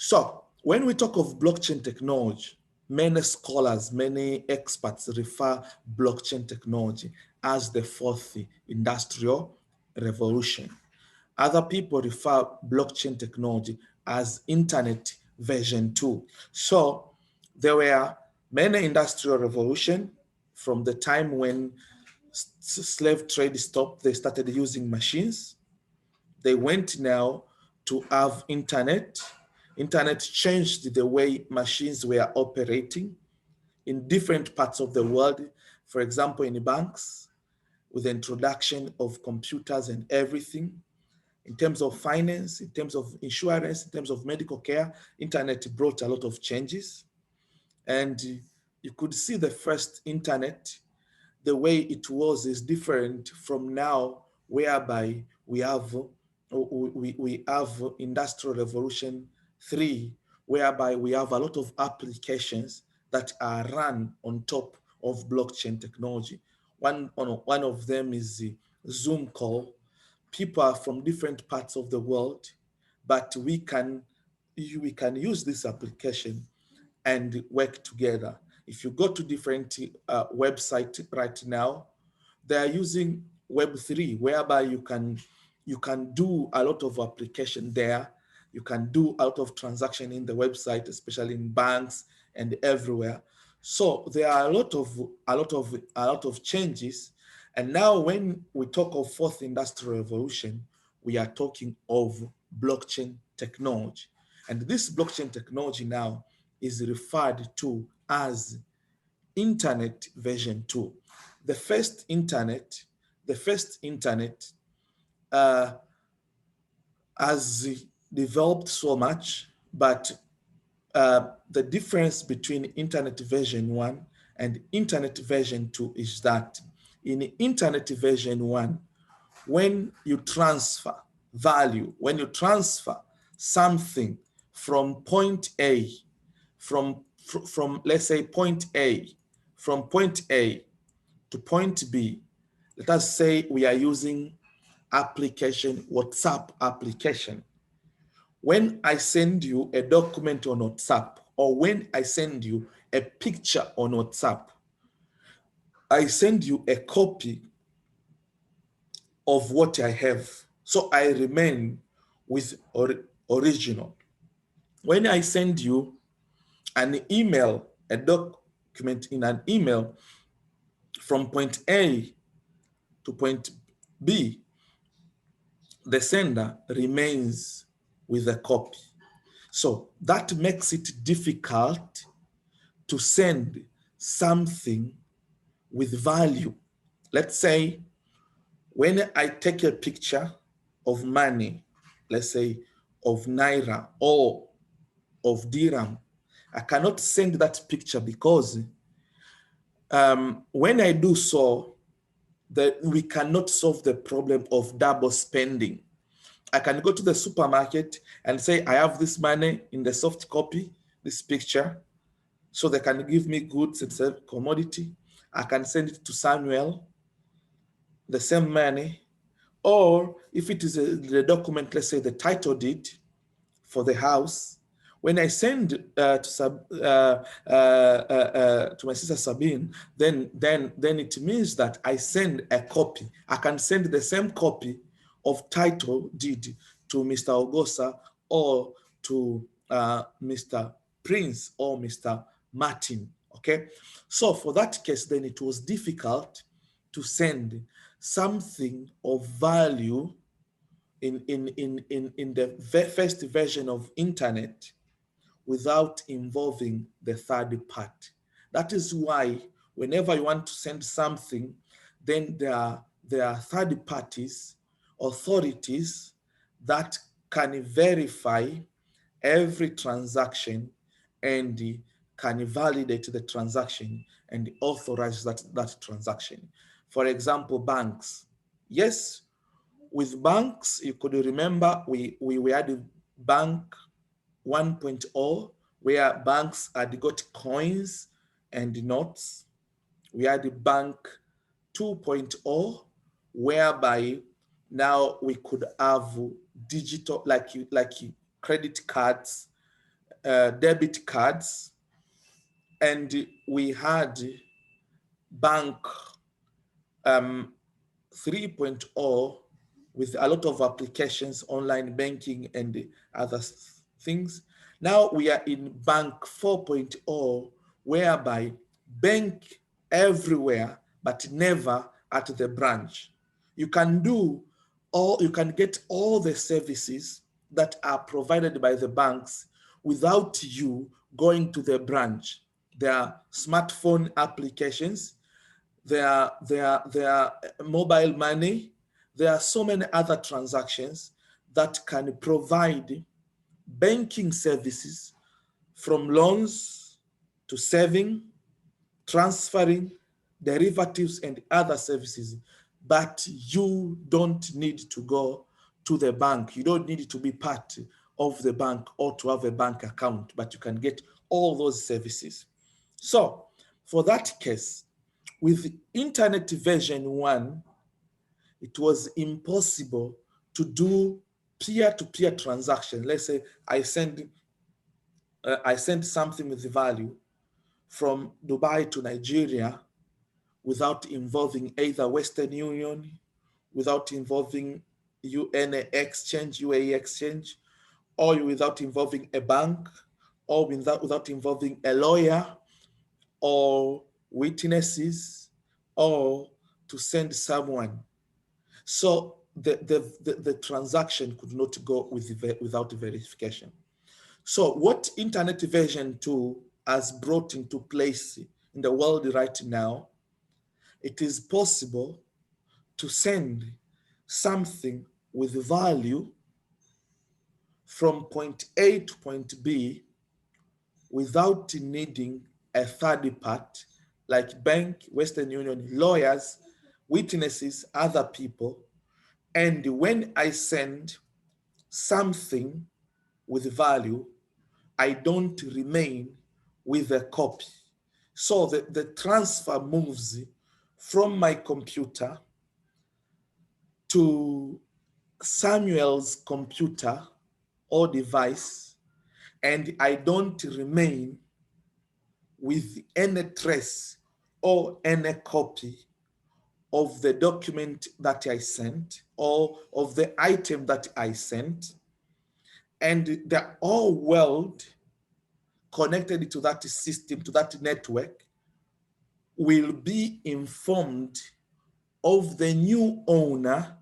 So when we talk of blockchain technology, many scholars, many experts refer blockchain technology as the fourth industrial revolution. Other people refer blockchain technology as internet version 2. So there were many industrial revolution from the time when slave trade stopped, they started using machines. They went now to have internet. Internet changed the way machines were operating in different parts of the world. For example, in banks, with the introduction of computers and everything, in terms of finance, in terms of insurance, in terms of medical care, internet brought a lot of changes. And you could see the first internet, the way it was is different from now, whereby we have Industrial Revolution 3, whereby we have a lot of applications that are run on top of blockchain technology. One of them is the Zoom call. People are from different parts of the world, but we can use this application and work together. If you go to different websites right now, they are using Web3, whereby you can do a lot of application there. You can do a lot of transaction in the website, especially in banks and everywhere. So there are a lot of changes. And now when we talk of fourth industrial revolution, we are talking of blockchain technology. And this blockchain technology now is referred to as internet version 2. The first internet uh, has developed so much, but the difference between internet version 1 and internet version 2 is that in internet version 1, when you transfer value, when you transfer something from point A, from let's say point A, from point A to point B, let us say we are using application, WhatsApp application. When I send you a document on WhatsApp, or when I send you a picture on WhatsApp, I send you a copy of what I have. So I remain with original. When I send you an email, a document in an email from point A to point B, the sender remains with a copy. So that makes it difficult to send something with value. Let's say when I take a picture of money, let's say of Naira or of dirham, I cannot send that picture because when I do so, we cannot solve the problem of double spending. I can go to the supermarket and say, I have this money in the soft copy, this picture, so they can give me goods, it's a commodity. I can send it to Samuel, the same money. Or if it is the document, let's say the title deed for the house, when I send to my sister Sabine, then it means that I send a copy. I can send the same copy of title deed to Mr. Ogosa or to Mr. Prince or Mr. Martin. Okay, so for that case, then it was difficult to send something of value in the first version of internet without involving the third party. That is why whenever you want to send something, then there are third parties, authorities that can verify every transaction and can validate the transaction and authorize that transaction. For example, banks. Yes, with banks, you could remember we had bank 1.0, where banks had got coins and notes. We had the bank 2.0, whereby now we could have digital, like credit cards debit cards, and we had bank 3.0 with a lot of applications, online banking and other things. Now we are in bank 4.0, whereby bank everywhere, but never at the branch. You can you can get all the services that are provided by the banks without you going to the branch. There are smartphone applications, there are mobile money, there are so many other transactions that can provide banking services, from loans to saving, transferring, derivatives, and other services. But you don't need to go to the bank. You don't need to be part of the bank or to have a bank account, but you can get all those services. So for that case, with internet version 1, it was impossible to do peer-to-peer transaction. Let's say I send something with value from Dubai to Nigeria without involving either Western Union, without involving UAE exchange, or without involving a bank, or without involving a lawyer or witnesses, or to send someone. So the transaction could not go without verification. So what internet version 2 has brought into place in the world right now, it is possible to send something with value from point A to point B without needing a third part like bank, Western Union, lawyers, witnesses, other people. And when I send something with value, I don't remain with a copy. So the transfer moves from my computer to Samuel's computer or device, and I don't remain with any trace or any copy of the document that I sent or of the item that I sent. And the whole world connected to that system, to that network, will be informed of the new owner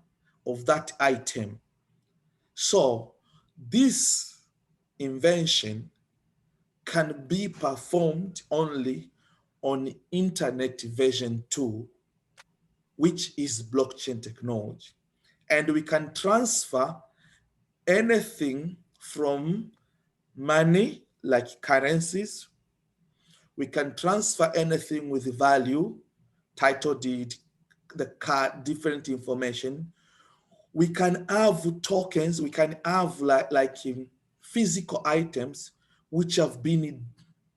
of that item. So this invention can be performed only on internet version 2, which is blockchain technology. And we can transfer anything from money, like currencies. We can transfer anything with value, title deed, the card, different information. We can have tokens, we can have like physical items which have been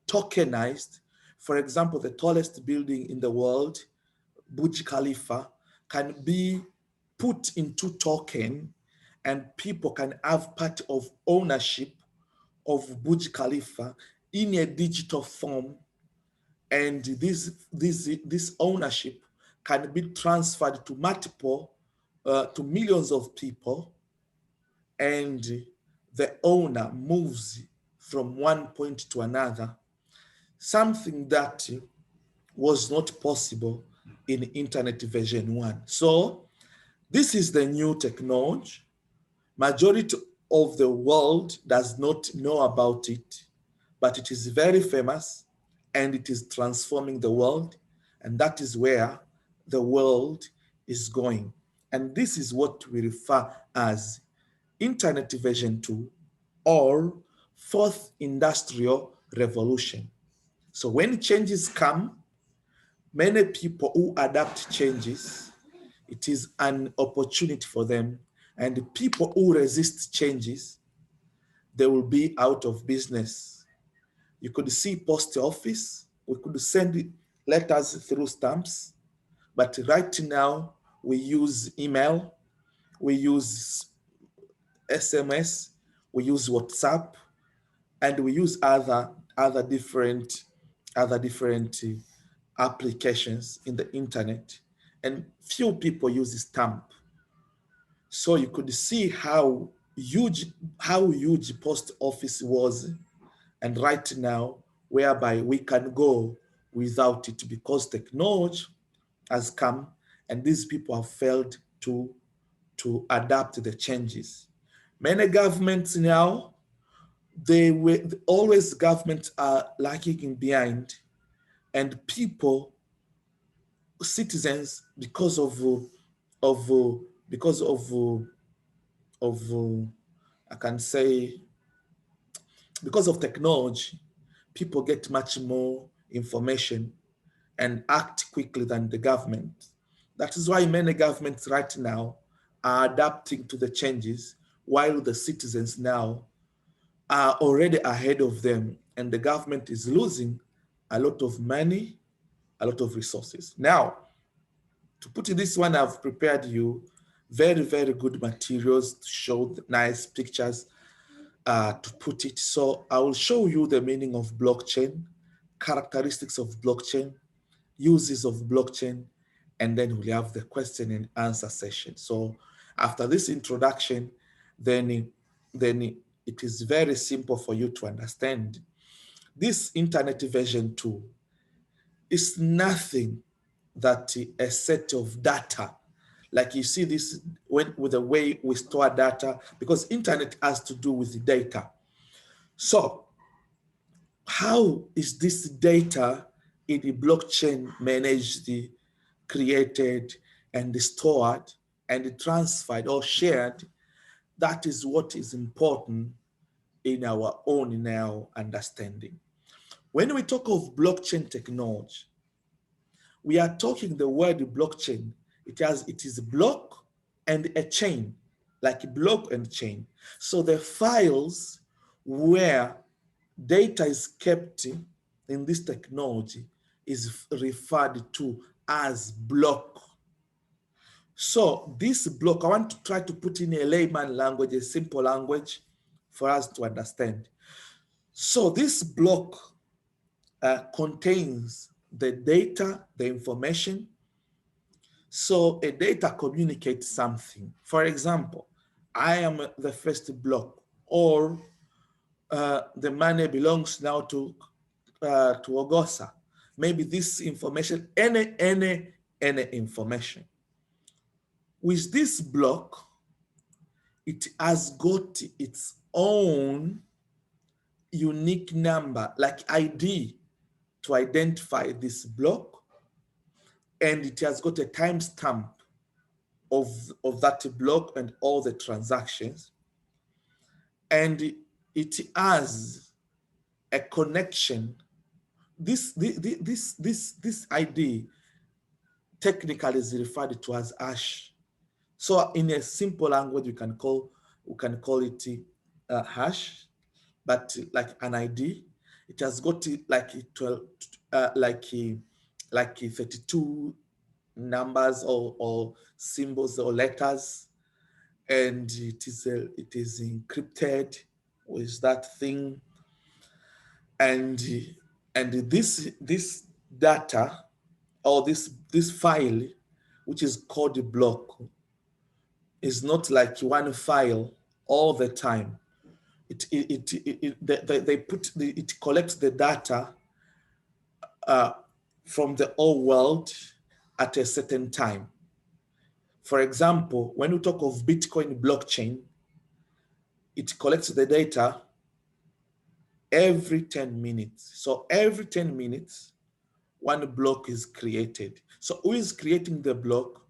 tokenized. For example, the tallest building in the world, Burj Khalifa, can be put into token, and people can have part of ownership of Burj Khalifa in a digital form. And this ownership can be transferred to to millions of people, and the owner moves from one point to another, something that was not possible in internet version 1. So this is the new technology. Majority of the world does not know about it, but it is very famous and it is transforming the world. And that is where the world is going. And this is what we refer as internet version 2 or fourth industrial revolution. So when changes come, many people who adapt changes, it is an opportunity for them. And the people who resist changes, they will be out of business. You could see post office, we could send letters through stamps, but right now we use email, we use SMS, we use WhatsApp, and we use other different other different applications in the internet, and few people use stamp. So you could see how huge post office was, and right now whereby we can go without it because technology has come and these people have failed to adapt to the changes. Many governments now, they were always governments are lagging behind, and people, citizens, of because of I can say because of technology, people get much more information and act quickly than the government. That is why many governments right now are adapting to the changes, while the citizens now are already ahead of them, and the government is losing a lot of money, a lot of resources. Now, to put it this one, I've prepared you very, very good materials to show the nice pictures to put it. So I will show you the meaning of blockchain, characteristics of blockchain, uses of blockchain, and then we'll have the question and answer session. So after this introduction, then it is very simple for you to understand. This internet version 2 is nothing that a set of data. Like you see this with the way we store data, because internet has to do with the data. So how is this data in the blockchain managed, created, and stored, and transferred or shared? That is what is important in our own now understanding. When we talk of blockchain technology, we are talking the word blockchain. It is block and a chain, like block and chain. So the files where data is kept in this technology is referred to as block. So this block, I want to try to put in a layman language, a simple language for us to understand. So this block contains the data, the information. So a data communicates something. For example, I am the first block, or the money belongs now to Ogosa. Maybe this information, any information. With this block, it has got its own unique number, like ID, to identify this block, and it has got a timestamp of that block and all the transactions, and it has a connection. This ID technically is referred to as hash. So in a simple language, we can call it hash, but like an ID, it has got like 12, like 32 numbers or symbols or letters, and it is encrypted with that thing, and this data, or this file, which is called a block, is not like one file all the time. It collects the data from the whole world at a certain time. For example, when we talk of Bitcoin blockchain, it collects the data every 10 minutes. So every 10 minutes, one block is created. So who is creating the block?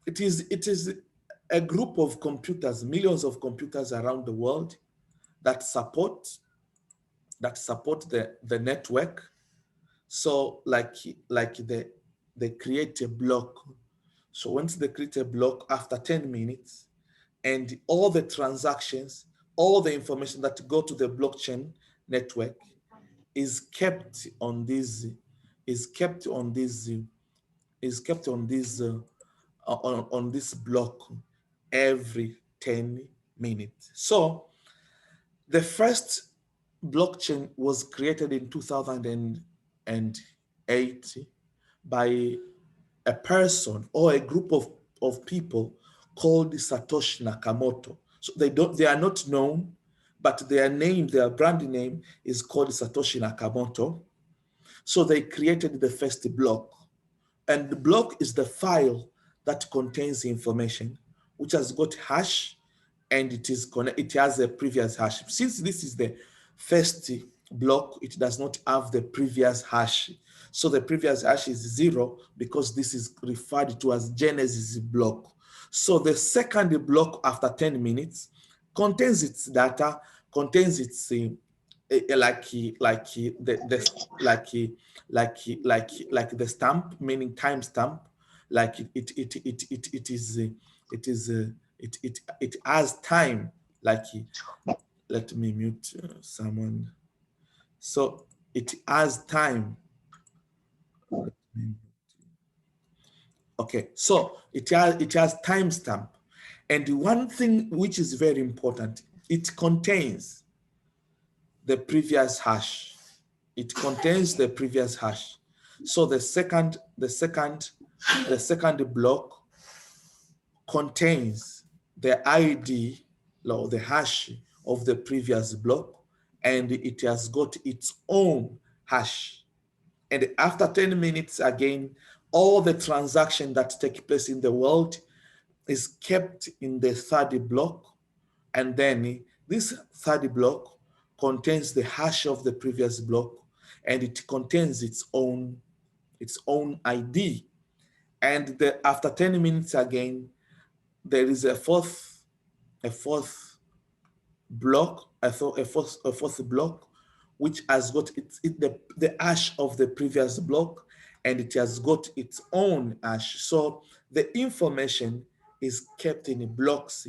It is a group of computers, millions of computers around the world that support the network. So like they create a block. So once they create a block, after 10 minutes, and all the transactions, all the information that go to the blockchain network is kept on this is kept on this is kept on this block every 10 minutes. So the first blockchain was created in 2008 by a person or a group of people called Satoshi Nakamoto. So they are not known, but their brand name is called Satoshi Nakamoto. So they created the first block. And the block is the file that contains information, which has got hash, and it has a previous hash. Since this is the first block, it does not have the previous hash. So the previous hash is 0 because this is referred to as Genesis block. So the second block after 10 minutes contains its data, contains its like the stamp, meaning time stamp, like it has time, like let me mute someone. So it has time. Okay, so it has timestamp, and one thing which is very important, it contains the previous hash. It contains the previous hash. So the second block contains the ID or the hash of the previous block, and it has got its own hash. And after 10 minutes, again, all the transactions that take place in the world is kept in the third block. And then this third block contains the hash of the previous block, and it contains its own ID. And after 10 minutes again, there is a fourth block, a fourth block, which has got the hash of the previous block, and it has got its own hash. So the information is kept in blocks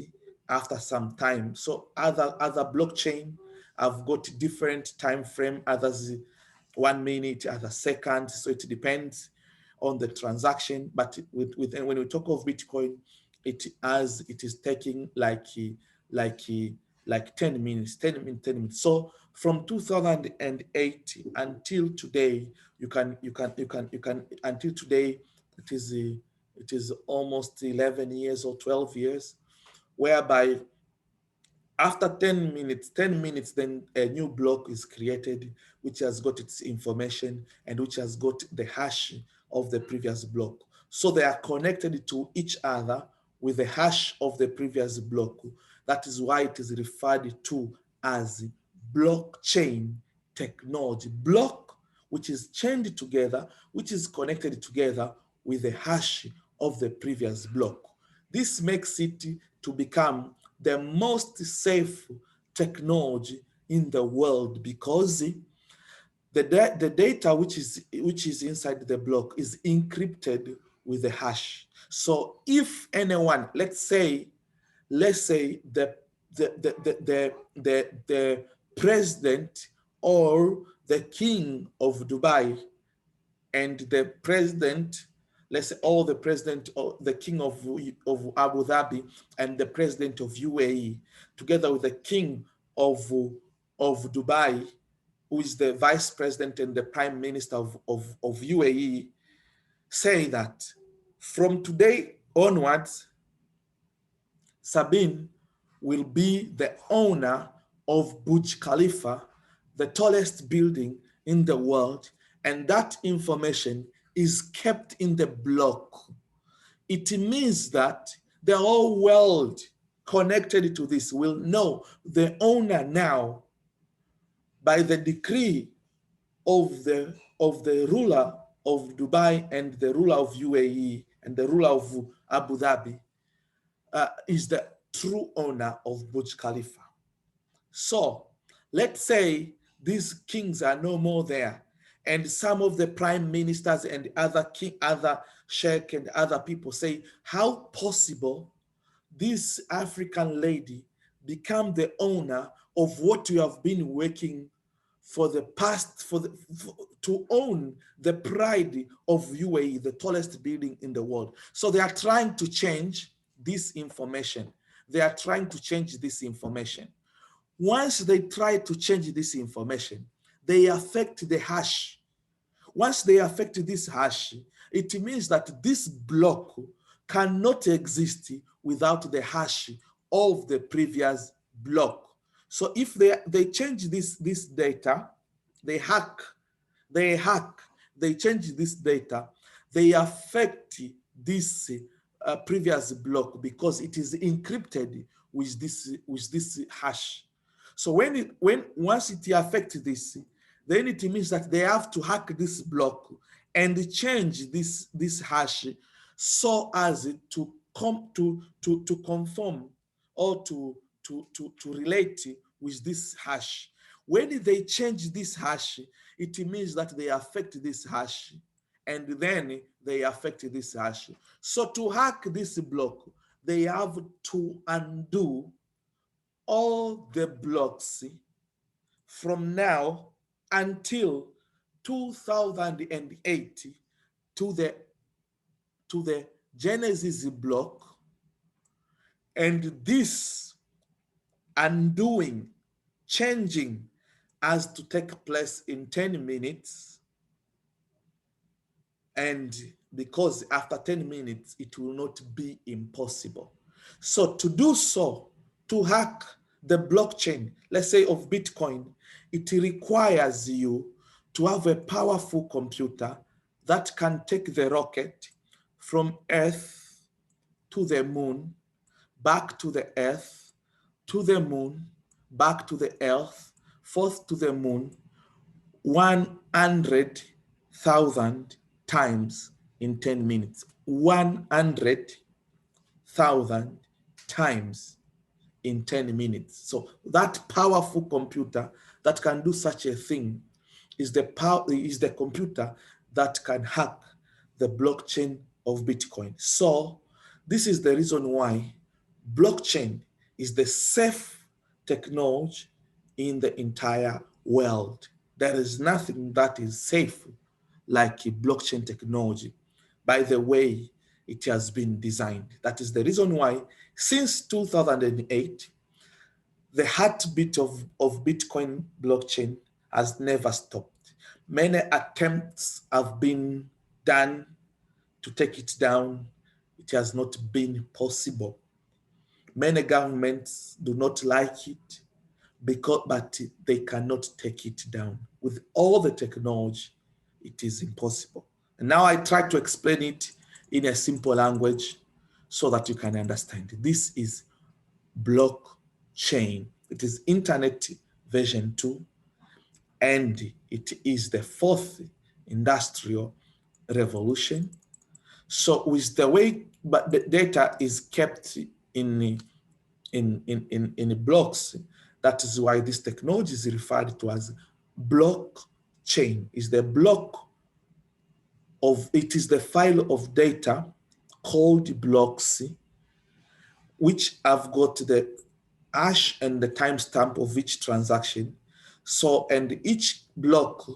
after some time. So other blockchain have got different time frame, others 1 minute, other second. So it depends on the transaction. But when we talk of Bitcoin, it is taking like 10 minutes, 10 minutes. So from 2008 until today, you can until today, it is almost 11 years or 12 years, whereby after 10 minutes, then a new block is created, which has got its information and which has got the hash of the previous block. So they are connected to each other with the hash of the previous block. That is why it is referred to as blockchain technology. Block, which is chained together, which is connected together with the hash of the previous block. This makes it to become the most safe technology in the world, because the data which is inside the block is encrypted with the hash. So if anyone, let's say the president or the king of Dubai and the president, let's say all the president or the king of Abu Dhabi and the president of UAE, together with the king of Dubai, who is the vice president and the prime minister of UAE, say that from today onwards, Sabine will be the owner of Burj Khalifa, the tallest building in the world, and that information is kept in the block. It means that the whole world connected to this will know the owner now by the decree of the ruler of Dubai and the ruler of UAE and the ruler of Abu Dhabi is the true owner of Burj Khalifa. So let's say these kings are no more there, and some of the prime ministers and other sheikh and other people say, how possible this African lady become the owner of what you have been working for the past, to own the pride of UAE, the tallest building in the world. So they are trying to change this information. They are trying to change this information. Once they try to change this information, they affect the hash. Once they affect this hash, it means that this block cannot exist without the hash of the previous block. So if they change this data, they hack, they hack, they change this data, they affect this previous block because it is encrypted with this hash. So when once it affects this, then it means that they have to hack this block and change this hash so as to come to conform or to relate with this hash. When they change this hash, it means that they affect this hash and then they affect this hash. So to hack this block, they have to undo all the blocks from now until 2008 to the Genesis block, and this undoing, changing, has to take place in 10 minutes. And because after 10 minutes, it will not be impossible. So to do so, to hack the blockchain, let's say of Bitcoin, it requires you to have a powerful computer that can take the rocket from Earth to the moon, back to the Earth, to the moon, back to the Earth, forth to the moon, 100,000 times in 10 minutes. 100,000 times in 10 minutes. So that powerful computer that can do such a thing is the computer that can hack the blockchain of Bitcoin. So this is the reason why blockchain is the safe technology in the entire world. There is nothing that is safe like a blockchain technology by the way it has been designed. That is the reason why since 2008, the heartbeat of Bitcoin blockchain has never stopped. Many attempts have been done to take it down. It has not been possible. Many governments do not like it, but they cannot take it down. With all the technology, it is impossible. And now I try to explain it in a simple language so that you can understand. This is blockchain. It is Internet version 2, and it is the fourth industrial revolution. So with the way but the data is kept in blocks, that is why this technology is referred to as blockchain. Is the block of, it is the file of data called blocks, which have got the hash and the timestamp of each transaction. So, and each block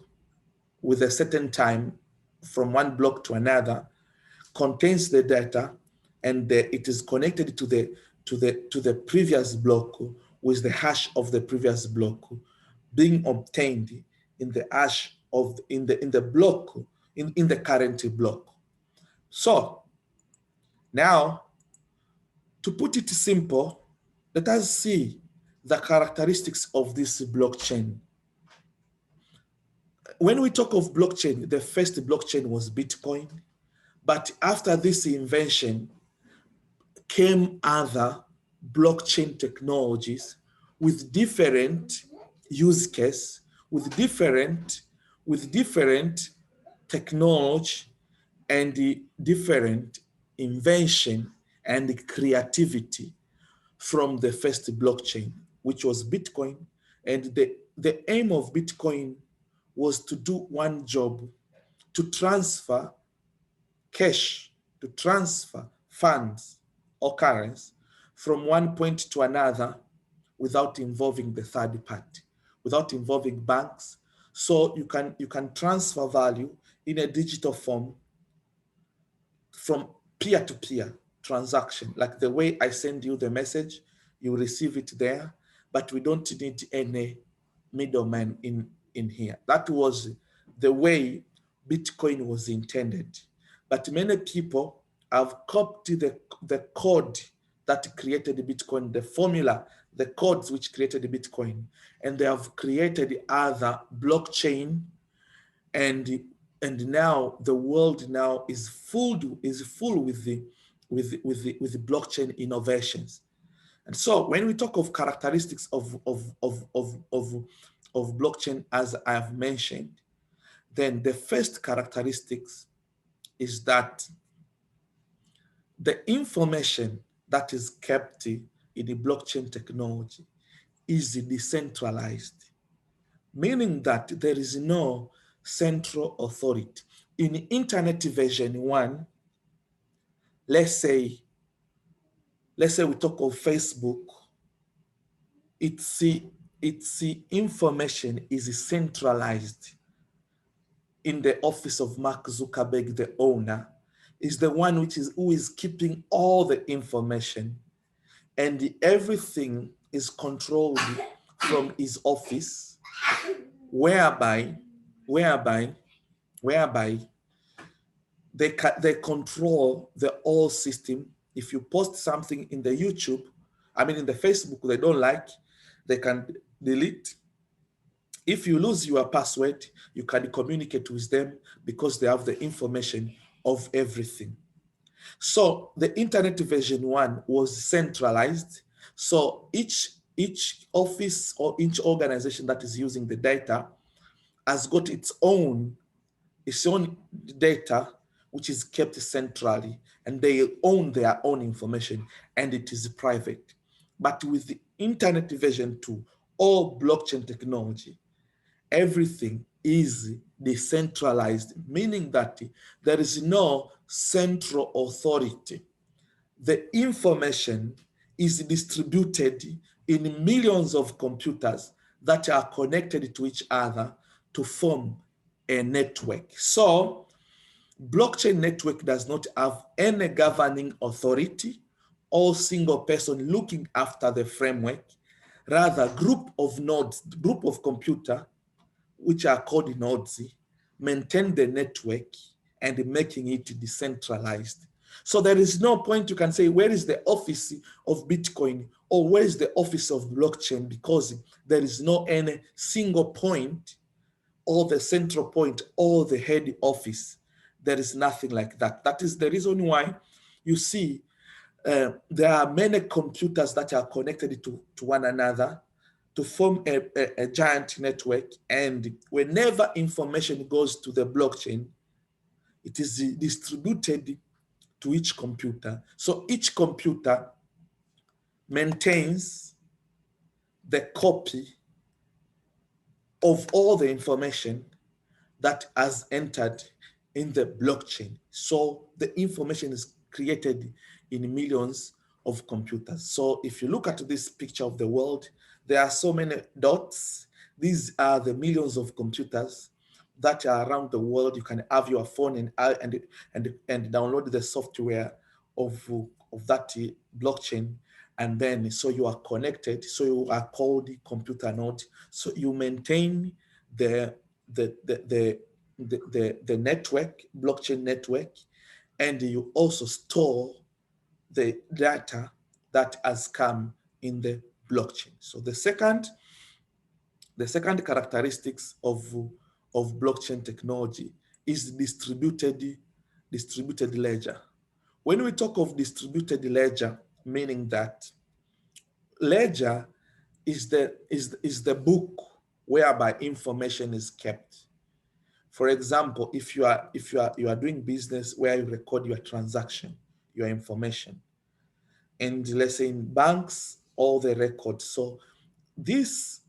with a certain time from one block to another contains the data, and it is connected to the previous block with the hash of the previous block being obtained in the hash of in the block in the current block. So now, to put it simple, let us see the characteristics of this blockchain. When we talk of blockchain, the first blockchain was Bitcoin, but after this invention came other blockchain technologies with different use case, with different technology and different invention and creativity from the first blockchain, which was Bitcoin. And the aim of Bitcoin was to do one job: to transfer cash, to transfer funds or currency from one point to another without involving the third party, without involving banks. So you can transfer value in a digital form from peer-to-peer transaction, like the way I send you the message, you receive it there. but we don't need any middleman in here. That was the way Bitcoin was intended. But many people have copied the code that created Bitcoin, the formula, the codes which created Bitcoin, and they have created other blockchain, and now the world now is full with the blockchain innovations. And so when we talk of characteristics of blockchain, as I have mentioned, then the first characteristics is that the information that is kept in the blockchain technology is decentralized, meaning that there is no central authority. In internet version 1, let's say we talk of Facebook, its information is centralized in the office of Mark Zuckerberg, the owner, is the one who is keeping all the information, and everything is controlled from his office, whereby they control the whole system. If you post something in the YouTube, in the Facebook they don't like, they can delete. If you lose your password, you can communicate with them because they have the information of everything. So the internet version 1 was centralized. So each office or each organization that is using the data has got its own data, which is kept centrally, and they own their own information, and it is private. But with the internet version 2 or blockchain technology, everything is decentralized, meaning that there is no central authority. The information is distributed in millions of computers that are connected to each other to form a network. So, blockchain network does not have any governing authority or single person looking after the framework. Rather, group of nodes, group of computer, which are called nodes, maintain the network and making it decentralized. So there is no point you can say, where is the office of Bitcoin or where is the office of blockchain? Because there is no any single point or the central point or the head office. There is nothing like that. That is the reason why you see there are many computers that are connected to one another to form a giant network. And whenever information goes to the blockchain, it is distributed to each computer. So each computer maintains the copy of all the information that has entered in the blockchain. So the information is created in millions of computers. So if you look at this picture of the world, there are so many dots. These are the millions of computers that are around the world. You can have your phone and download the software of that blockchain, and then so you are connected. So you are called computer node. So you maintain the network, blockchain network, and you also store the data that has come in the blockchain. So the second characteristics of blockchain technology is distributed ledger. When we talk of distributed ledger, meaning that ledger is the book whereby information is kept. For example, if you are doing business where you record your transaction, your information, and let's say in banks, all the records. So this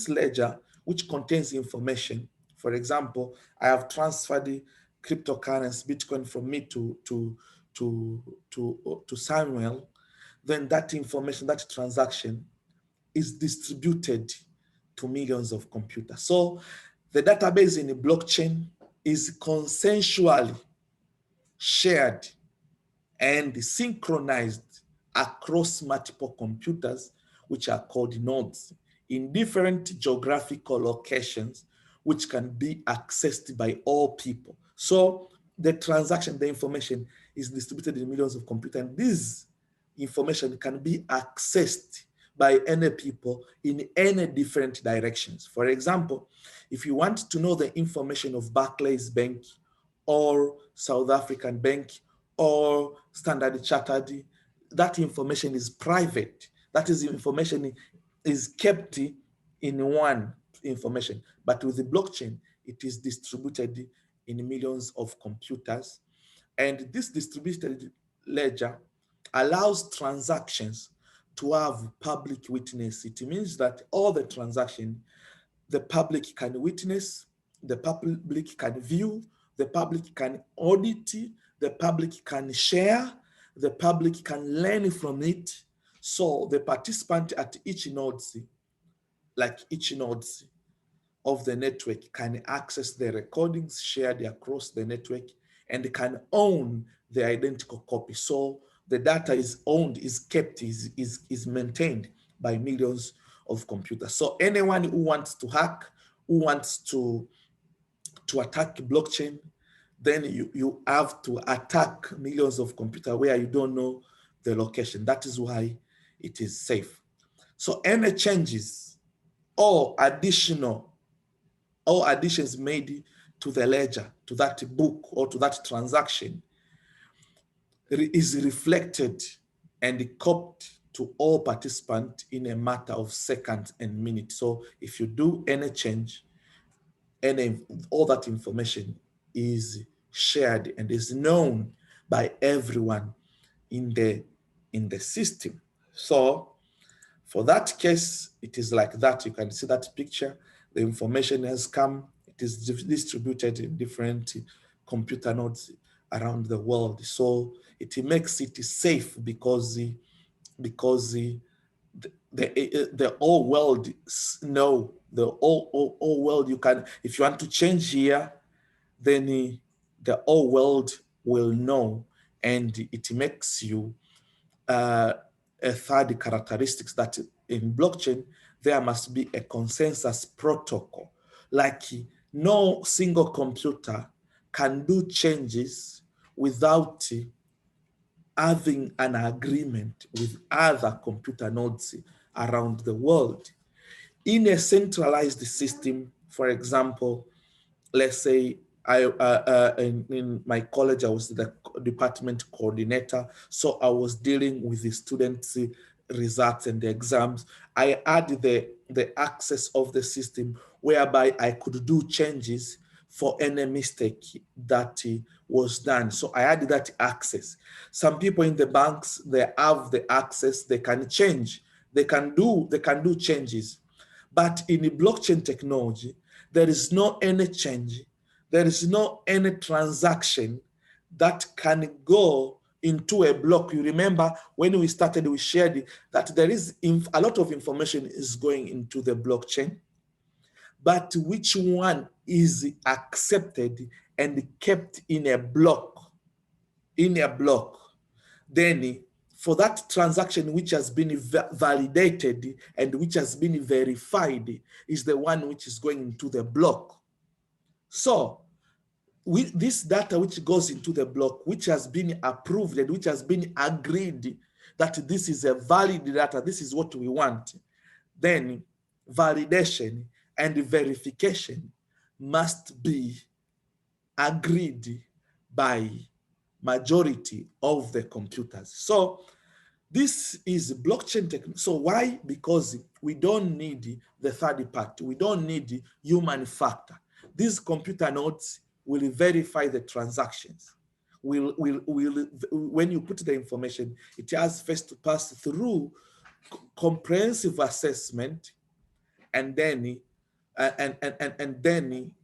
ledger, which contains information. For example, I have transferred the cryptocurrency Bitcoin from me to Samuel. Then that information, that transaction, is distributed to millions of computers. So the database in the blockchain is consensually shared and synchronized across multiple computers, which are called nodes, in different geographical locations, which can be accessed by all people. So the transaction, the information is distributed in millions of computers, and this information can be accessed by any people in any different directions. For example, if you want to know the information of Barclays Bank or South African Bank or Standard Chartered, that information is private. That is information is kept in one information. But with the blockchain, it is distributed in millions of computers. And this distributed ledger allows transactions to have public witness. It means that all the transactions, the public can witness, the public can view, the public can audit, the public can share, the public can learn from it. So the participant at each node, like each node of the network, can access the recordings shared across the network and can own the identical copy. So the data is owned, is kept, is maintained by millions of computers. So anyone who wants to hack, who wants to attack blockchain, then you have to attack millions of computers where you don't know the location. That is why it is safe. So any changes or additions made to the ledger, to that book or to that transaction is reflected and copied to all participants in a matter of seconds and minutes. So if you do any change, all that information is shared and is known by everyone in the system. So for that case, it is like that. You can see that picture. The information has come. It is distributed in different computer nodes around the world. So it makes it safe because the whole world know, the whole world, you can, if you want to change here, then the whole world will know, and it makes you a third characteristics that in blockchain there must be a consensus protocol. Like no single computer can do changes without having an agreement with other computer nodes around the world. In a centralized system, for example, let's say in my college, I was the department coordinator. So I was dealing with the students' results and the exams. I had the access of the system whereby I could do changes for any mistake that was done. So I had that access. Some people in the banks, they have the access, they can change, they can do changes. But in the blockchain technology, there is no any change, there is no any transaction that can go into a block. You remember when we started, we shared that there is a lot of information is going into the blockchain, but which one is accepted and kept in a block, then for that transaction which has been validated and which has been verified is the one which is going into the block. So with this data which goes into the block, which has been approved and which has been agreed that this is a valid data, this is what we want, then validation and verification must be agreed by majority of the computers. So this is blockchain technology. So why? Because we don't need the third party. We don't need human factor. These computer nodes will verify the transactions. When you put the information, it has first to pass through comprehensive assessment, and then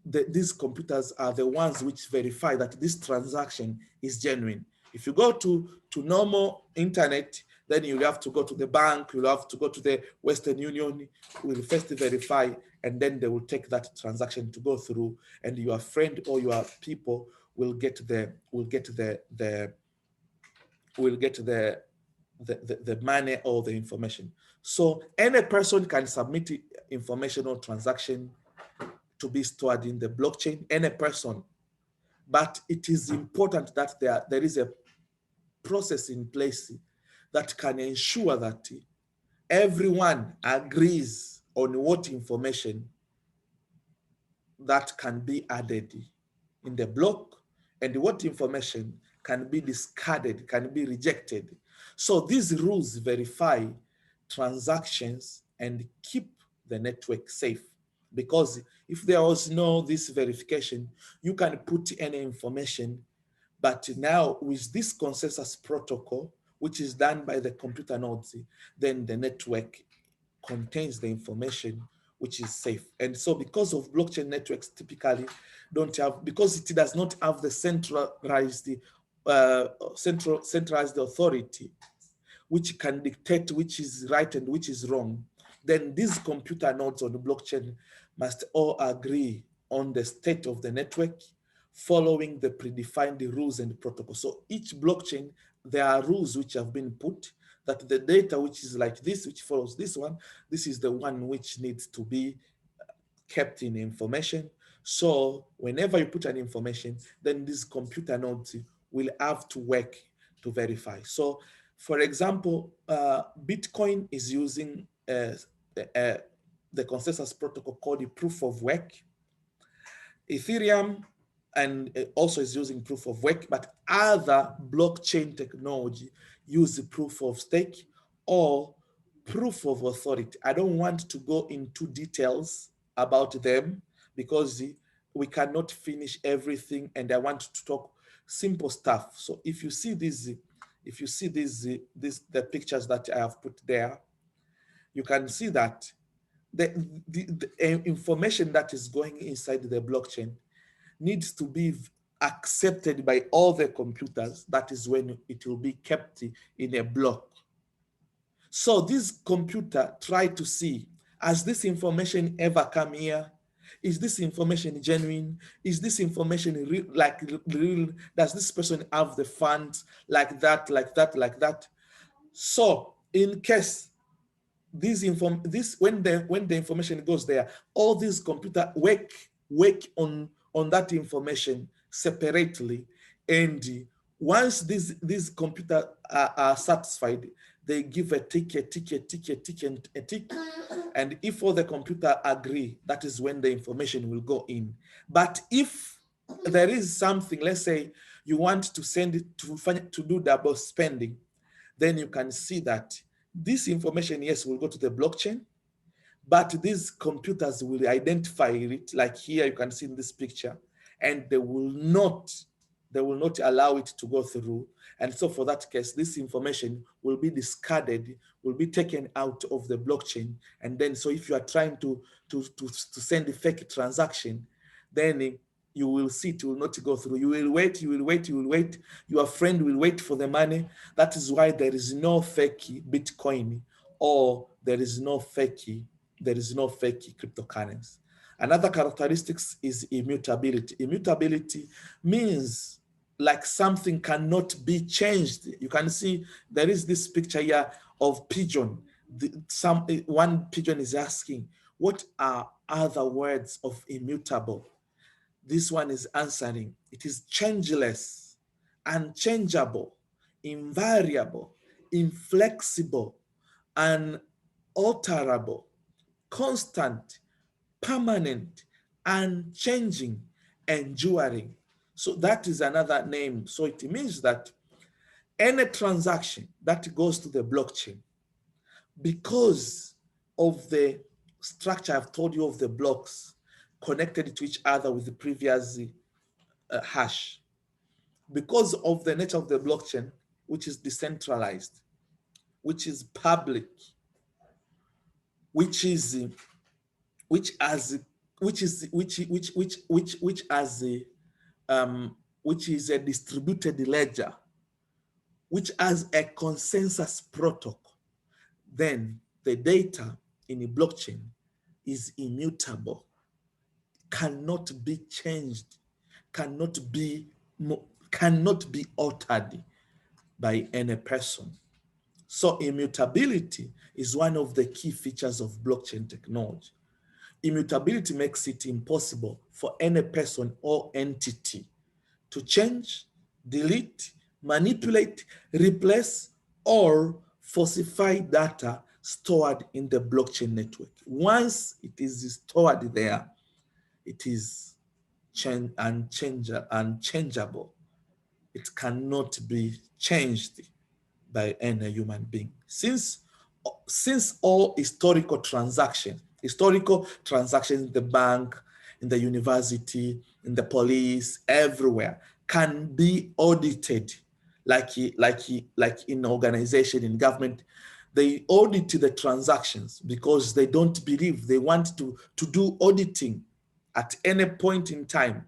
these computers are the ones which verify that this transaction is genuine. If you go to normal internet, then you have to go to the bank, you'll have to go to the Western Union, will first verify, and then they will take that transaction to go through, and your friend or your people will get the the money or the information. So any person can submit information or transaction to be stored in the blockchain, any person. But it is important that there is a process in place that can ensure that everyone agrees on what information that can be added in the block and what information can be discarded, can be rejected. So these rules verify transactions and keep the network safe. Because if there was no this verification, you can put any information. But now with this consensus protocol, which is done by the computer nodes, then the network contains the information which is safe. And so because of blockchain networks typically don't have, because it does not have the centralized authority which can dictate which is right and which is wrong, then these computer nodes on the blockchain must all agree on the state of the network following the predefined rules and protocols. So each blockchain, there are rules which have been put that the data which is like this, which follows this one, this is the one which needs to be kept in information. So whenever you put an information, then this computer nodes will have to work to verify. So for example, Bitcoin is using the consensus protocol called the proof of work. Ethereum and also is using proof of work, but other blockchain technology use the proof of stake or proof of authority. I don't want to go into details about them because we cannot finish everything, and I want to talk simple stuff. So if you see the pictures that I have put there, you can see that the information that is going inside the blockchain needs to be accepted by all the computers. That is when it will be kept in a block. So this computer try to see, has this information ever come here? Is this information genuine? Is this information real? Does this person have the funds like that, like that, like that? So in case when the information goes there, all these computer work on that information separately, and once these computer are satisfied, they give a tick, and a tick, and if all the computer agree, that is when the information will go in. But if there is something, let's say you want to send it to do double spending, then you can see that this information, yes, will go to the blockchain, but these computers will identify it, like here you can see in this picture, and they will not allow it to go through. And so for that case, this information will be discarded, will be taken out of the blockchain. And then, so if you are trying to send a fake transaction, then you will see it will not go through. You will wait. Your friend will wait for the money. That is why there is no fake Bitcoin, or there is no fake cryptocurrency. Another characteristics is immutability. Immutability means like something cannot be changed. You can see there is this picture here of pigeon. One pigeon is asking, what are other words of immutable? This one is answering, it is changeless, unchangeable, invariable, inflexible, unalterable, constant, permanent, unchanging, enduring. So that is another name. So it means that any transaction that goes to the blockchain, because of the structure I've told you of the blocks connected to each other with the previous hash, because of the nature of the blockchain, which is decentralized, which is public, which is which has which is a distributed ledger, which has a consensus protocol, then the data in a blockchain is immutable, cannot be changed, cannot be altered by any person. So immutability is one of the key features of blockchain technology. Immutability makes it impossible for any person or entity to change, delete, manipulate, replace, or falsify data stored in the blockchain network. Once it is stored there, it is unchangeable. It cannot be changed by any human being. Since all historical transactions in the bank, in the university, in the police, everywhere, can be audited, like in organization, in government, they audit the transactions because they don't believe, they want to do auditing at any point in time.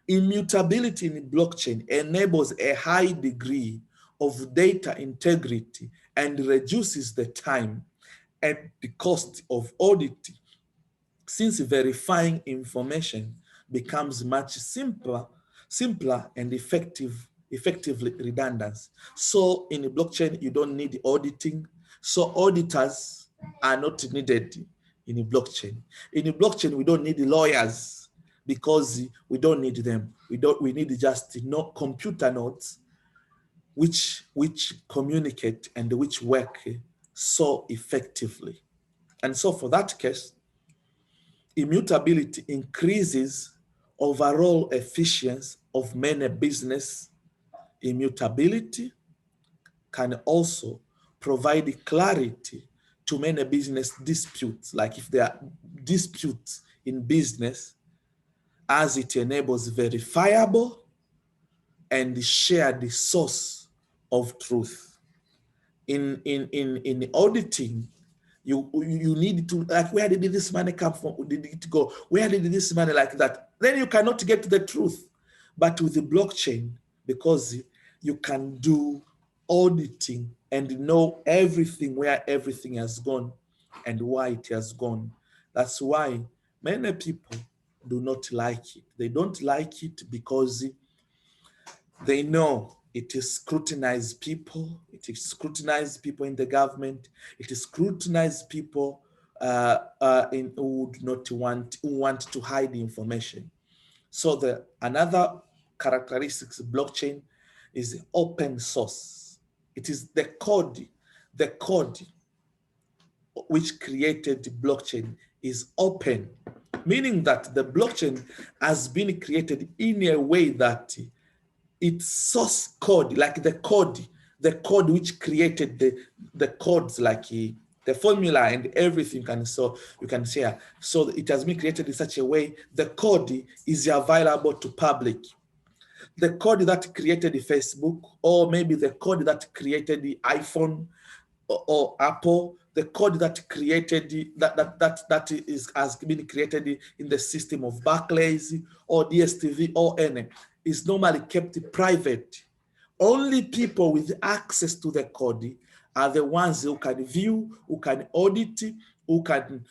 Immutability in blockchain enables a high degree of data integrity and reduces the time and the cost of auditing, since verifying information becomes much simpler and effectively redundant. So in a blockchain, you don't need auditing. So auditors are not needed in a blockchain. In a blockchain, we don't need lawyers because we don't need them. We need just computer nodes which communicate and which work so effectively. And so for that case, immutability increases overall efficiency of many business. Immutability can also provide clarity to many business disputes, like if there are disputes in business, as it enables verifiable and shared source of truth. In auditing, you need to, like, where did this money come from? Did it go? Where did this money, like that? Then you cannot get to the truth. But with the blockchain, because you can do auditing and know everything, where everything has gone and why it has gone. That's why many people do not like it. They don't like it because they know it is scrutinized people, it is scrutinized people in the government, it is scrutinized people who want to hide the information. So another characteristics of blockchain is open source. It is the code which created the blockchain is open, meaning that the blockchain has been created in a way that its source code, like the code which created the codes, like the formula and everything, and so you can share. So it has been created in such a way the code is available to public. The code that created the Facebook, or maybe the code that created the iPhone or Apple, the code that created has been created in the system of Barclays or DSTV or any, is normally kept private. Only people with access to the code are the ones who can view, who can audit, who can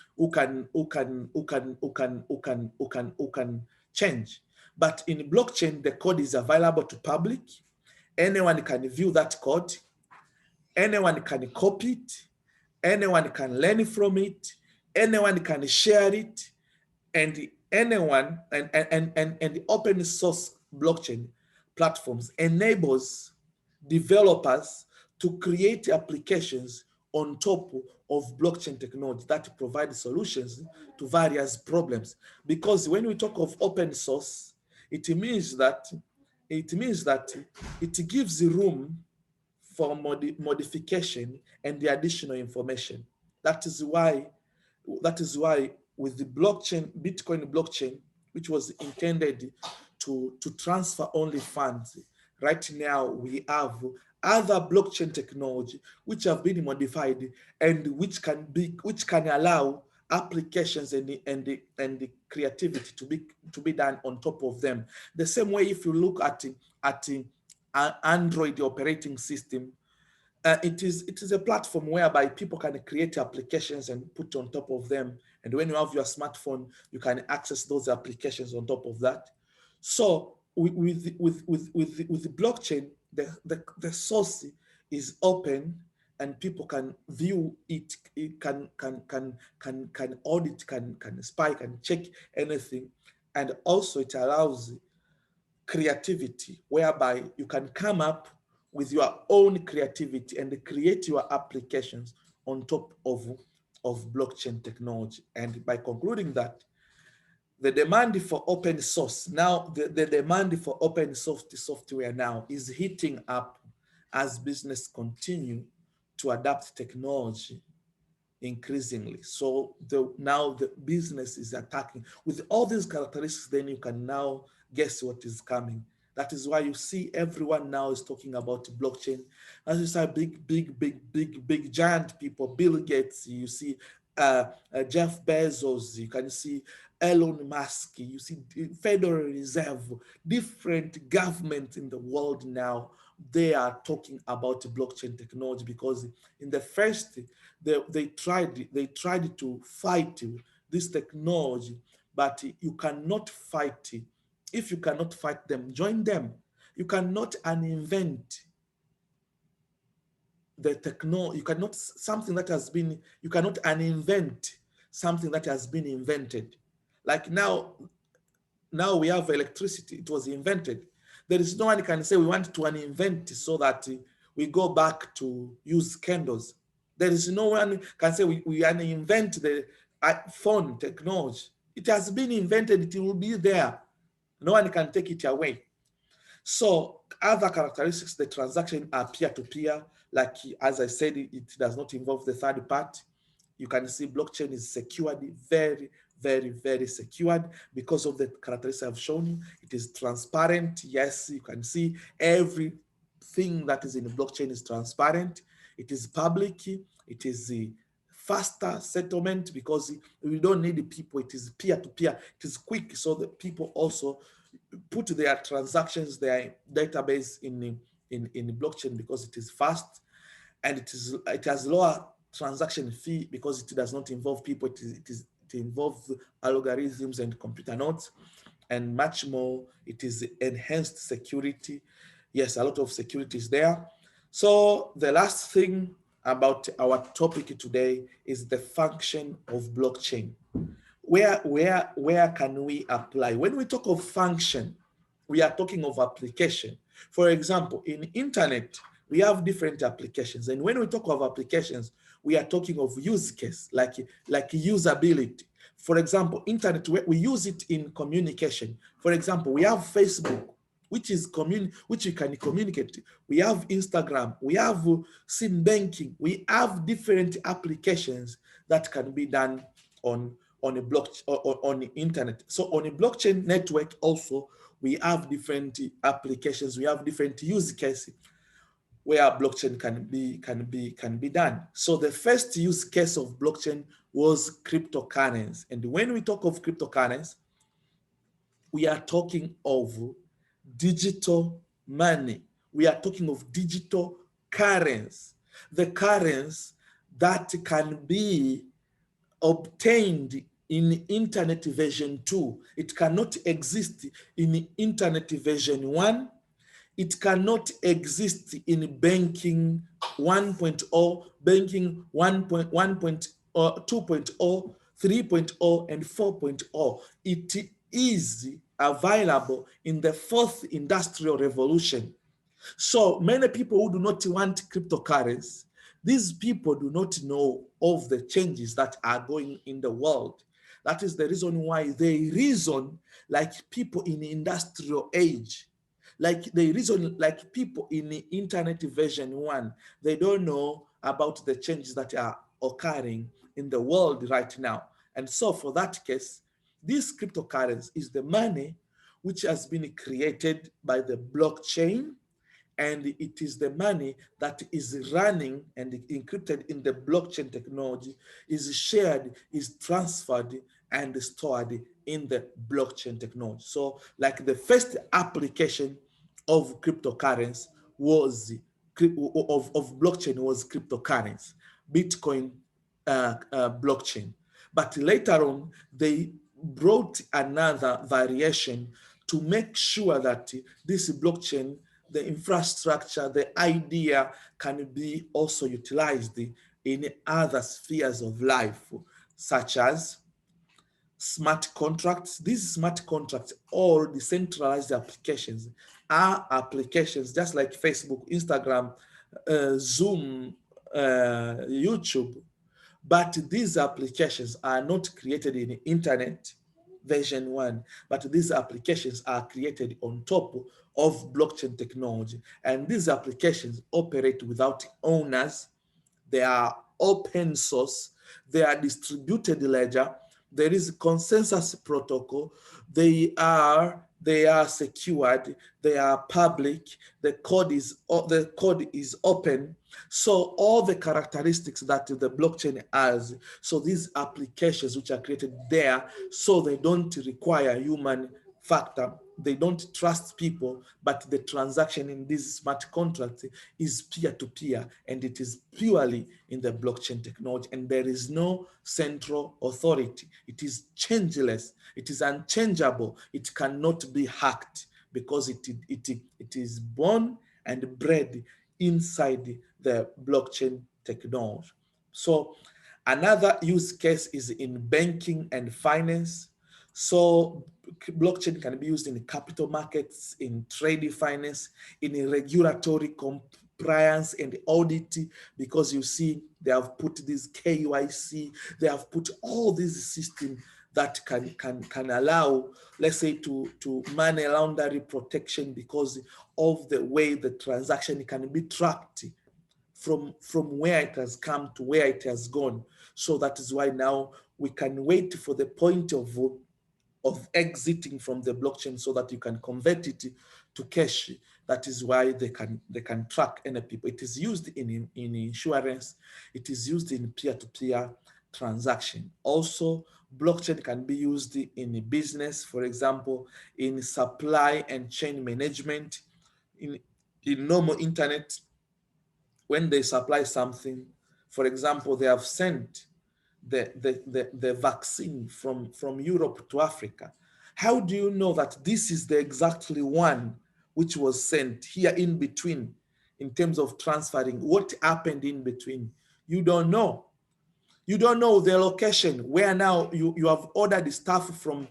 change. But in blockchain, the code is available to public. Anyone can view that code. Anyone can copy it. Anyone can learn from it. Anyone can share it. And anyone and the open source blockchain platforms enables developers to create applications on top of blockchain technology that provide solutions to various problems. Because when we talk of open source, it means that it gives room for modification and the additional information. That is why with the blockchain, Bitcoin blockchain, which was intended to transfer only funds, right now we have other blockchain technology which have been modified and which can allow applications and the creativity to be done on top of them. The same way, if you look at Android operating system, it is a platform whereby people can create applications and put on top of them. And when you have your smartphone, you can access those applications on top of that. So with the blockchain, the source is open, and people can view it, can audit, can spy, can check anything. And also it allows creativity, whereby you can come up with your own creativity and create your applications on top of blockchain technology. And by concluding that, the demand for open source now, the demand for open source software now is heating up as business continue to adapt technology increasingly. So now the business is attacking with all these characteristics. Then you can now guess what is coming. That is why you see everyone now is talking about blockchain. As you say, big giant people, Bill Gates, you see Jeff Bezos, you can see Elon Musk, you see Federal Reserve, different governments in the world now, they are talking about blockchain technology, because in the first, they tried to fight this technology, but you cannot fight. If you cannot fight them, join them. You cannot uninvent the technology. You cannot something that has been. You cannot uninvent something that has been invented. Like now we have electricity. It was invented. There is no one can say we want to uninvent so that we go back to use candles. There is no one can say we uninvent the phone technology. It has been invented. It will be there. No one can take it away. So other characteristics, the transaction are peer-to-peer. Like, as I said, it does not involve the third party. You can see blockchain is secured, very secured because of the characteristics I've shown you. It is transparent. Yes, you can see everything that is in the blockchain is transparent. It is public. It is a faster settlement because we don't need the people. It is peer-to-peer. It is quick, so the people also put their transactions, their database in blockchain because it is fast, and it has lower transaction fee because it does not involve people. It involves algorithms and computer nodes, and much more. It is enhanced security. Yes, a lot of security is there. So the last thing about our topic today is the function of blockchain. Where can we apply? When we talk of function, we are talking of application. For example, in internet, we have different applications. And when we talk of applications, we are talking of use case, like usability. For example, internet, we use it in communication. For example, we have Facebook, which you can communicate. We have Instagram, we have SIM banking, we have different applications that can be done on a blockchain or on the internet. So on a blockchain network also, we have different applications, we have different use cases where blockchain can be done. So the first use case of blockchain was cryptocurrency. And when we talk of cryptocurrency, we are talking of digital money. We are talking of digital currency. The currency that can be obtained in internet version 2. It cannot exist in internet version 1. It cannot exist in banking 1.0, banking 1.1, 2.0, 3.0, and 4.0. It is available in the fourth industrial revolution. So many people who do not want cryptocurrency, these people do not know of the changes that are going in the world. That is the reason why they reason like people in the industrial age. Like they reason like people in the internet version 1. They don't know about the changes that are occurring in the world right now. And so for that case, this cryptocurrency is the money which has been created by the blockchain, and it is the money that is running and encrypted in the blockchain technology, is shared, is transferred, and stored in the blockchain technology. So like the first application of cryptocurrency was of blockchain was cryptocurrency, Bitcoin blockchain. But later on, they brought another variation to make sure that this blockchain the infrastructure, the idea can be also utilized in other spheres of life, such as smart contracts. These smart contracts or decentralized applications are applications just like Facebook, Instagram, Zoom, YouTube. But these applications are not created in internet version 1, but these applications are created on top of blockchain technology. And these applications operate without owners. They are open source, they are distributed ledger, there is consensus protocol, they are secured, they are public, the code is open. So all the characteristics that the blockchain has, so these applications which are created there, so they don't require human factor, they don't trust people, but the transaction in this smart contract is peer-to-peer, and it is purely in the blockchain technology, and there is no central authority. It is changeless, it is unchangeable, it cannot be hacked, because it is born and bred inside the blockchain technology. So another use case is in banking and finance. So blockchain can be used in capital markets, in trade finance, in regulatory compliance and audit, because you see they have put this KYC, they have put all these systems that can allow, let's say, to money laundering protection, because of the way the transaction can be tracked from where it has come to where it has gone. So that is why now we can wait for the point of exiting from the blockchain, so that you can convert it to cash. That is why they can track any people. It is used in insurance. It is used in peer-to-peer transaction. Also, blockchain can be used in business, for example, in supply and chain management, in normal internet. When they supply something, for example, they have sent the vaccine from Europe to Africa. How do you know that this is the exactly one which was sent here in between, in terms of transferring? What happened in between? You don't know. You don't know the location where now you have ordered the stuff from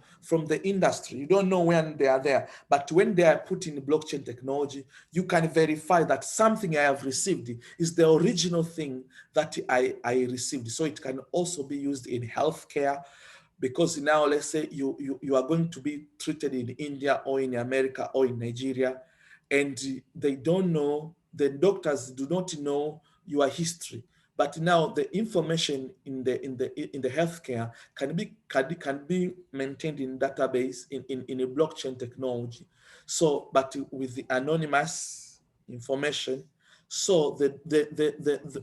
the industry. You don't know when they are there. But when they are put in blockchain technology, you can verify that something I have received is the original thing that I received. So it can also be used in healthcare, because now let's say you are going to be treated in India or in America or in Nigeria, and they don't know, the doctors do not know your history. But now the information in the healthcare can be maintained in database in a blockchain technology. So, but with the anonymous information, so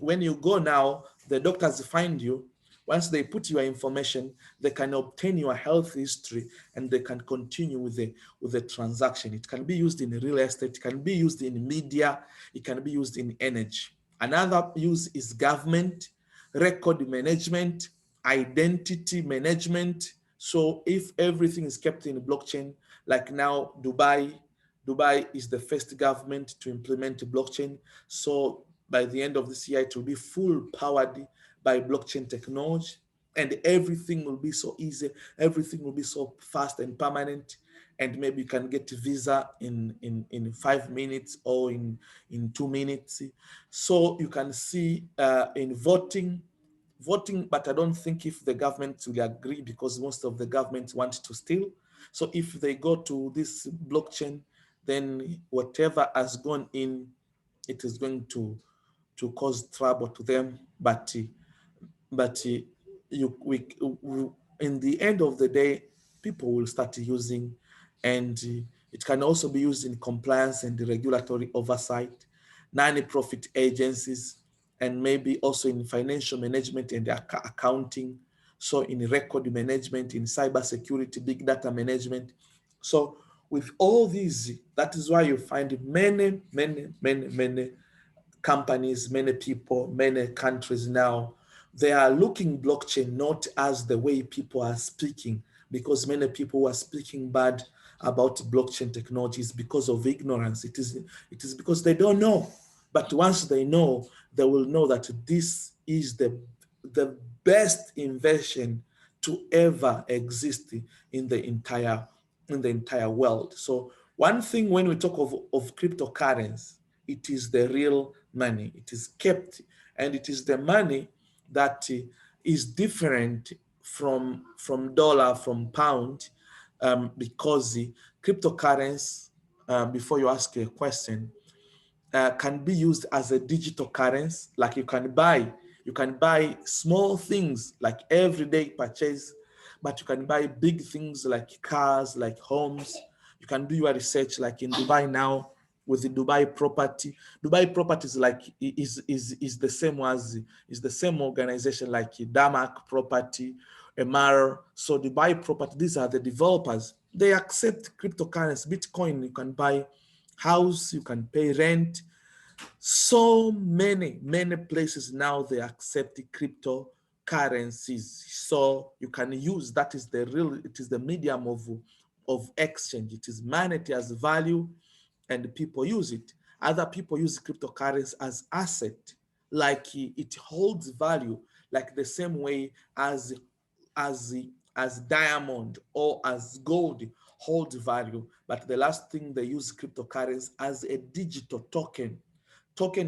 when you go now, the doctors find you. Once they put your information, they can obtain your health history, and they can continue with the transaction. It can be used in real estate, it can be used in media, it can be used in energy. Another use is government, record management, identity management. So if everything is kept in blockchain, like now Dubai is the first government to implement blockchain. So by the end of this year, it will be full powered by blockchain technology, and everything will be so easy, everything will be so fast and permanent, and maybe you can get a visa in 5 minutes or in 2 minutes. So you can see in voting, but I don't think if the government will agree, because most of the governments want to steal. So if they go to this blockchain, then whatever has gone in, it is going to cause trouble to them. But in the end of the day, people will start using, and it can also be used in compliance and regulatory oversight, non-profit agencies, and maybe also in financial management and accounting. So in record management, in cybersecurity, big data management. So with all these, that is why you find many companies, many people, many countries now, they are looking blockchain not as the way people are speaking, because many people are speaking bad about blockchain technology is because of ignorance. It is because they don't know. But once they know, they will know that this is the best invention to ever exist in the entire world. So one thing when we talk of cryptocurrency, it is the real money. It is kept, and it is the money that is different from dollar, from pound, because the cryptocurrency, before you ask a question, can be used as a digital currency. Like you can buy small things like everyday purchase, but you can buy big things like cars, like homes. You can do your research like in Dubai now with the Dubai property. Dubai property is like is the same as is the same organization like Damak property, Emar. So Dubai property, these are the developers. They accept cryptocurrency, Bitcoin. You can buy house, you can pay rent. So many places now they accept cryptocurrencies. So you can use, that is the real, it is the medium of exchange. It is money, it has value, and people use it. Other people use cryptocurrency as asset, like it holds value, like the same way as as diamond or as gold hold value. But the last thing, they use cryptocurrency as a digital token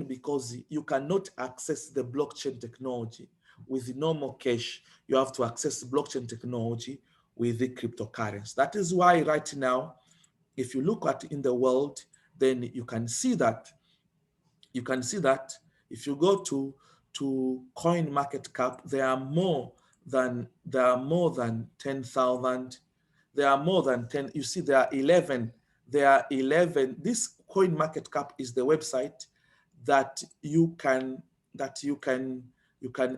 because you cannot access the blockchain technology with normal cash. You have to access blockchain technology with the cryptocurrency. That is why right now, if you look at in the world, then you can see that if you go to coin market cap, there are more than 10,000. There are more than 10. You see, there are 11. There are 11. This coin market cap is the website that you can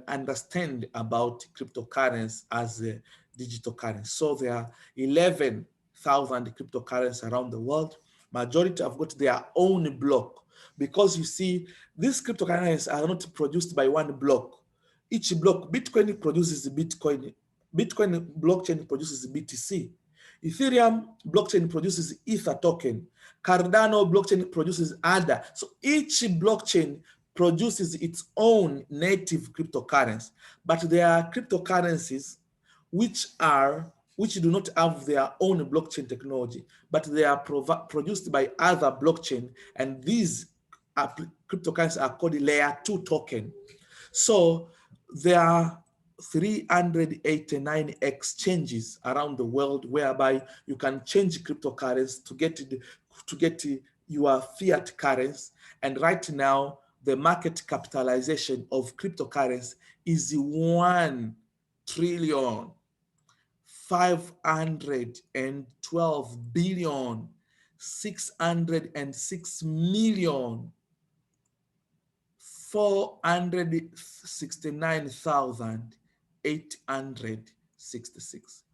understand about cryptocurrency as a digital currency. So there are 11,000 cryptocurrencies around the world. Majority have got their own block, because you see, these cryptocurrencies are not produced by one block. Each block, Bitcoin produces Bitcoin. Bitcoin blockchain produces BTC. Ethereum blockchain produces Ether token. Cardano blockchain produces ADA. So each blockchain produces its own native cryptocurrency. But there are cryptocurrencies which do not have their own blockchain technology, but they are produced by other blockchain, and these cryptocurrencies are called layer 2 token. So there are 389 exchanges around the world whereby you can change cryptocurrency to get your fiat currency. And right now, the market capitalization of cryptocurrency is 1 trillion 512 billion 606 million 469,866.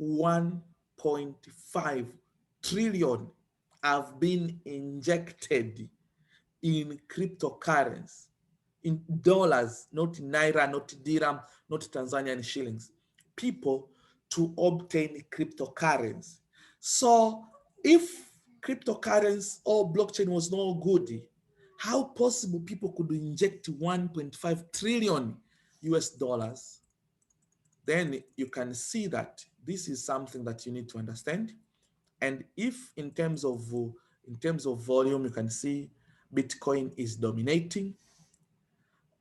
1.5 trillion have been injected in cryptocurrency, in dollars, not naira, not dirham, not Tanzanian shillings, people to obtain cryptocurrency. So if cryptocurrency or blockchain was no good, how possible people could inject 1.5 trillion US dollars? Then you can see that this is something that you need to understand. And if in terms of volume, you can see Bitcoin is dominating.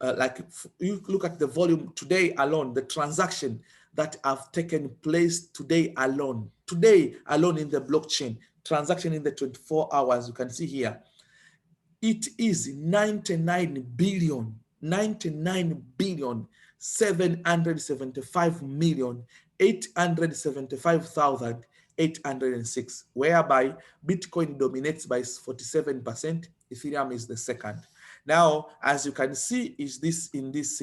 Like you look at the volume today alone, the transaction that have taken place today alone in the blockchain, transaction in the 24 hours, you can see here, it is 99 billion 775,875,806, whereby Bitcoin dominates by 47%. Ethereum is the second. Now, as you can see, is this in this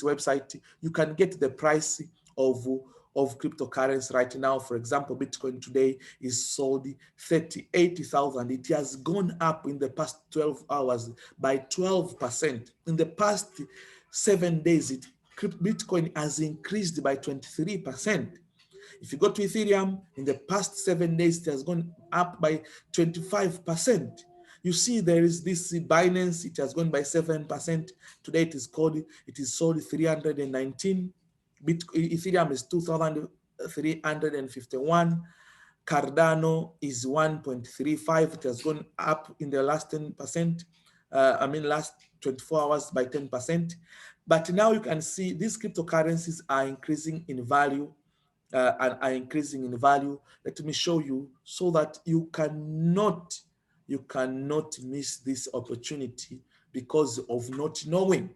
website, you can get the price of cryptocurrency right now. For example, Bitcoin today is sold 38,000. It has gone up in the past 12 hours by 12%. In the past 7 days, Bitcoin has increased by 23%. If you go to Ethereum, in the past 7 days, it has gone up by 25%. You see, there is this Binance, it has gone by 7%. Today it is sold 319. Ethereum is 2,351. Cardano is 1.35. It has gone up in the last 10%. Last 24 hours by 10%. But now you can see these cryptocurrencies are increasing in value and are increasing in value. Let me show you so that you cannot miss this opportunity because of not knowing.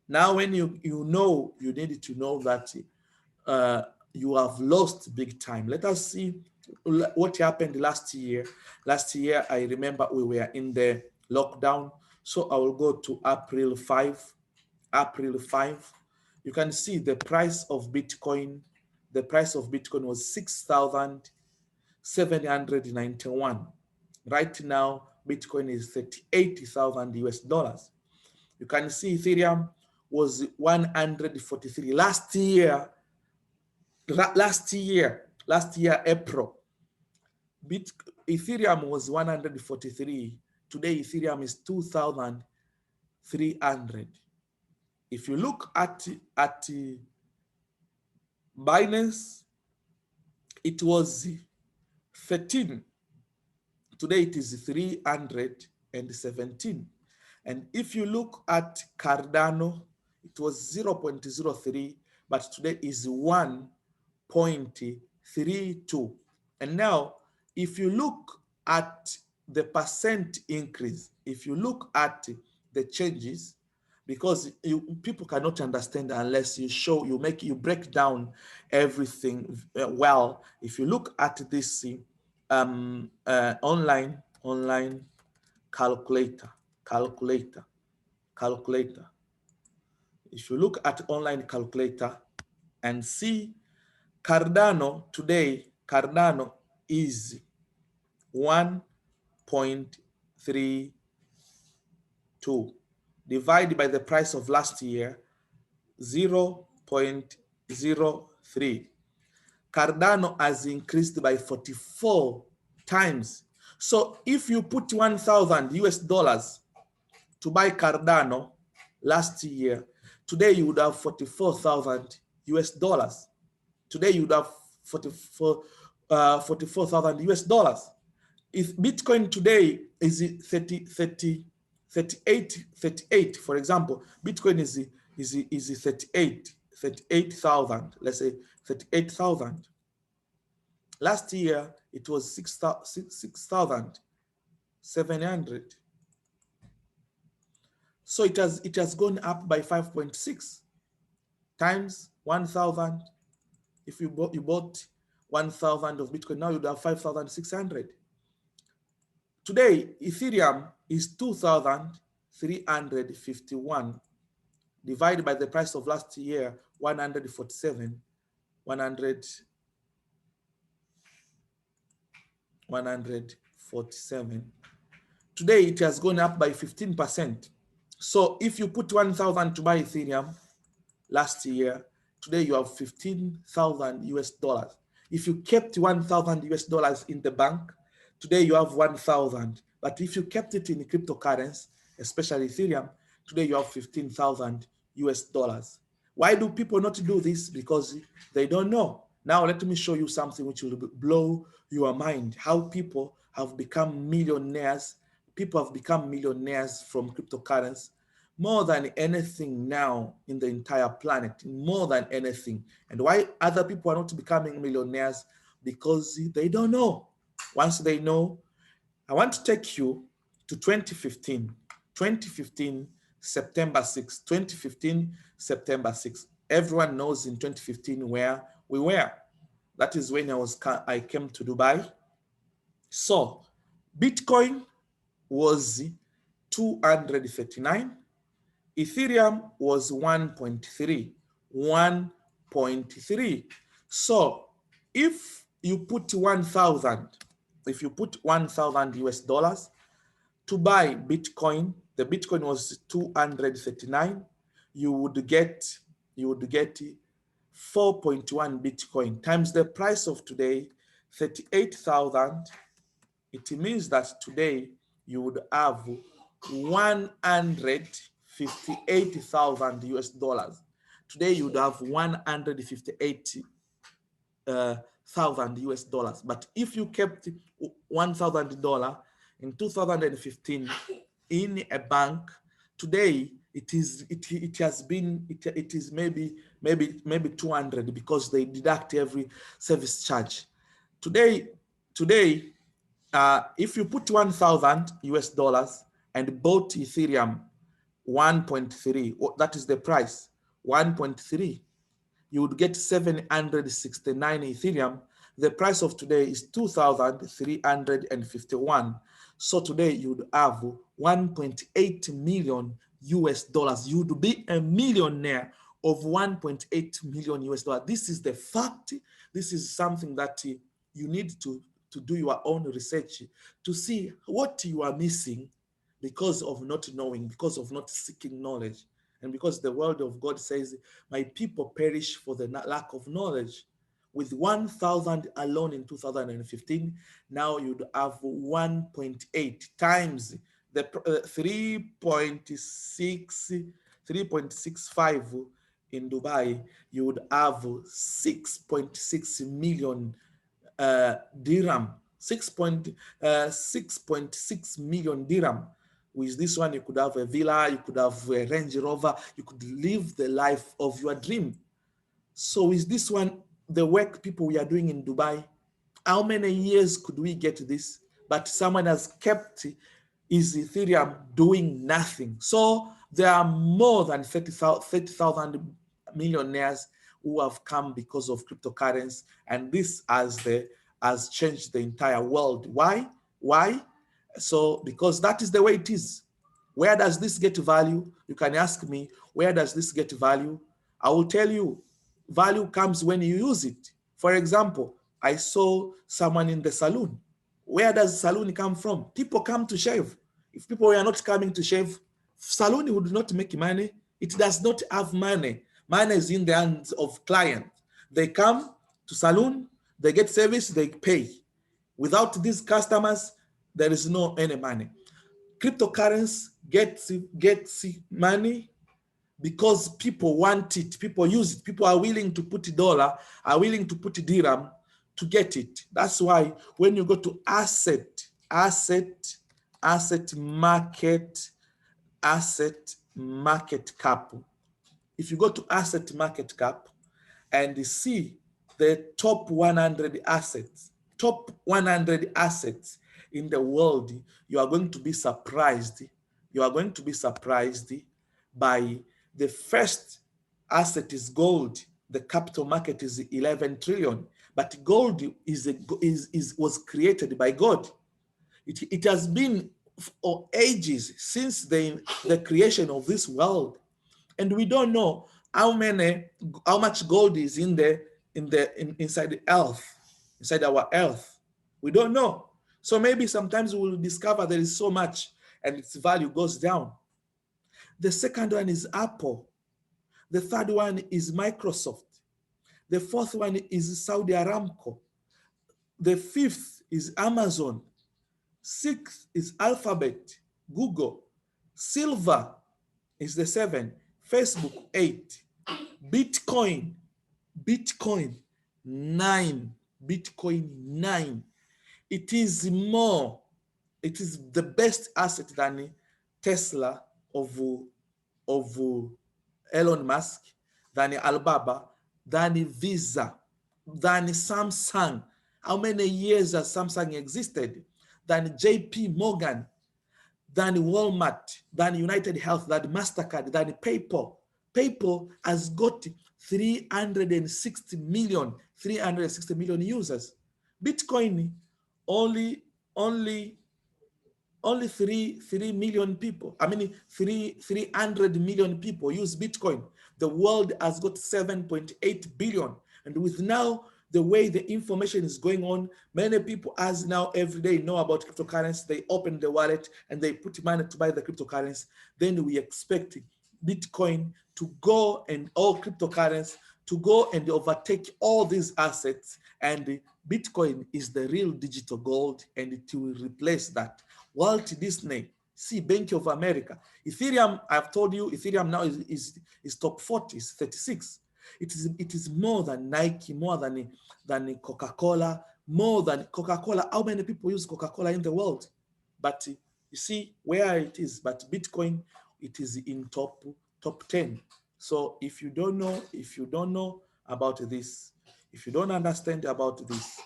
Now, when you know, you need to know that you have lost big time. Let us see what happened last year. Last year, I remember we were in the lockdown. So I will go to April 5. April 5. You can see the price of Bitcoin. The price of Bitcoin was 6,791. Right now, Bitcoin is 38,000 US dollars. You can see Ethereum was 143 last year, April. Ethereum was 143. Today, Ethereum is 2,300. If you look at Binance, it was 13. Today, it is 317. And if you look at Cardano, it was 0.03, but today is 1.32. And now, if you look at the percent increase, if you look at the changes, because people cannot understand unless you break down everything well. If you look at this online calculator. If you look at online calculator and see Cardano today, Cardano is 1.32 divided by the price of last year, 0.03. Cardano has increased by 44 times. So if you put 1,000 US dollars to buy Cardano last year, today you would have 44,000 US dollars. Today you would have 44,000 US dollars. If Bitcoin today is 38, for example, Bitcoin is 38,000, let's say 38,000. Last year, it was 6,700. So it has gone up by 5.6 times 1,000. If you bought 1,000 of Bitcoin, now you'd have 5,600. Today, Ethereum is 2,351 divided by the price of last year, 147. Today, it has gone up by 15%. So if you put 1,000 to buy Ethereum last year, today you have 15,000 US dollars. If you kept 1,000 US dollars in the bank, today you have 1,000. But if you kept it in cryptocurrency, especially Ethereum, today you have 15,000 US dollars. Why do people not do this? Because they don't know. Now let me show you something which will blow your mind. How people have become millionaires. People have become millionaires from cryptocurrency more than anything now in the entire planet, more than anything. And why other people are not becoming millionaires? Because they don't know. Once they know, I want to take you to 2015. 2015, September 6. 2015, September 6. Everyone knows in 2015 where we were. That is when I came to Dubai. So Bitcoin was 239. Ethereum was 1.3. 1.3. So if you put 1,000, if you put 1,000 US dollars to buy Bitcoin, the Bitcoin was 239, you would get 4.1 Bitcoin times the price of today, 38,000. It means that today you would have 158,000 US dollars. Today you would have 158,000 US dollars. But if you kept $1,000 in 2015 in a bank, today it is maybe 200, because they deduct every service charge. Today if you put 1,000 US dollars and bought Ethereum 1.3, that is the price, 1.3, you would get 769 Ethereum. The price of today is 2,351. So today you would have 1.8 million US dollars. You would be a millionaire of 1.8 million US dollars. This is the fact. This is something that you need to do your own research to see what you are missing because of not knowing, because of not seeking knowledge. And because the word of God says, my people perish for the lack of knowledge. With 1,000 alone in 2015, now you'd have 1.8 times the 3.65 in Dubai. You would have 6.6 million dirham, 6.6 million dirham. With this one, you could have a villa, you could have a Range Rover, you could live the life of your dream. So with this one, the work people we are doing in Dubai, how many years could we get this? But someone has kept his Ethereum doing nothing. So there are more than 30,000 millionaires who have come because of cryptocurrency, and this has changed the entire world. Why? So because that is the way it is. Where does this get value? You can ask me, where does this get value? I will tell you, value comes when you use it. For example, I saw someone in the salon. Where does salon come from? People come to shave. If people were not coming to shave, salon would not make money. It does not have money. Money is in the hands of clients. They come to salon, they get service, they pay. Without these customers, there is no any money. Cryptocurrency gets money because people want it, people use it, people are willing to put dollar, are willing to put dirham to get it. That's why when you go to asset market cap, if you go to asset market cap and you see the top 100 assets in the world, you are going to be surprised. You are going to be surprised by the first asset is gold. The capital market is 11 trillion, but gold was created by God. It has been for ages since the creation of this world, and we don't know how much gold is inside the earth, inside our earth. We don't know. So maybe sometimes we will discover there is so much and its value goes down. The second one is Apple. The third one is Microsoft. The fourth one is Saudi Aramco. The fifth is Amazon. Sixth is Alphabet, Google. Silver is the 7. Facebook 8. Bitcoin 9. Bitcoin 9. It is the best asset than Tesla of Elon Musk, than Alibaba, than Visa, than Samsung. How many years has Samsung existed? Than JP Morgan, than Walmart, than United Health, than MasterCard, than PayPal. PayPal has got 360 million users. Bitcoin, only 3 million people. 300 million people use Bitcoin. The world has got 7.8 billion. And with now the way the information is going on, many people as now every day know about cryptocurrency. They open the wallet and they put money to buy the cryptocurrency. Then we expect Bitcoin to go and all cryptocurrency to go and overtake all these assets, and Bitcoin is the real digital gold, and it will replace that. Walt Disney, see, Bank of America, Ethereum, I've told you, Ethereum now is top 40, is 36. It is more than Nike, more than Coca-Cola, more than Coca-Cola. How many people use Coca-Cola in the world? But you see where it is. But Bitcoin, it is in top 10. So if you don't know about this, if you don't understand about this,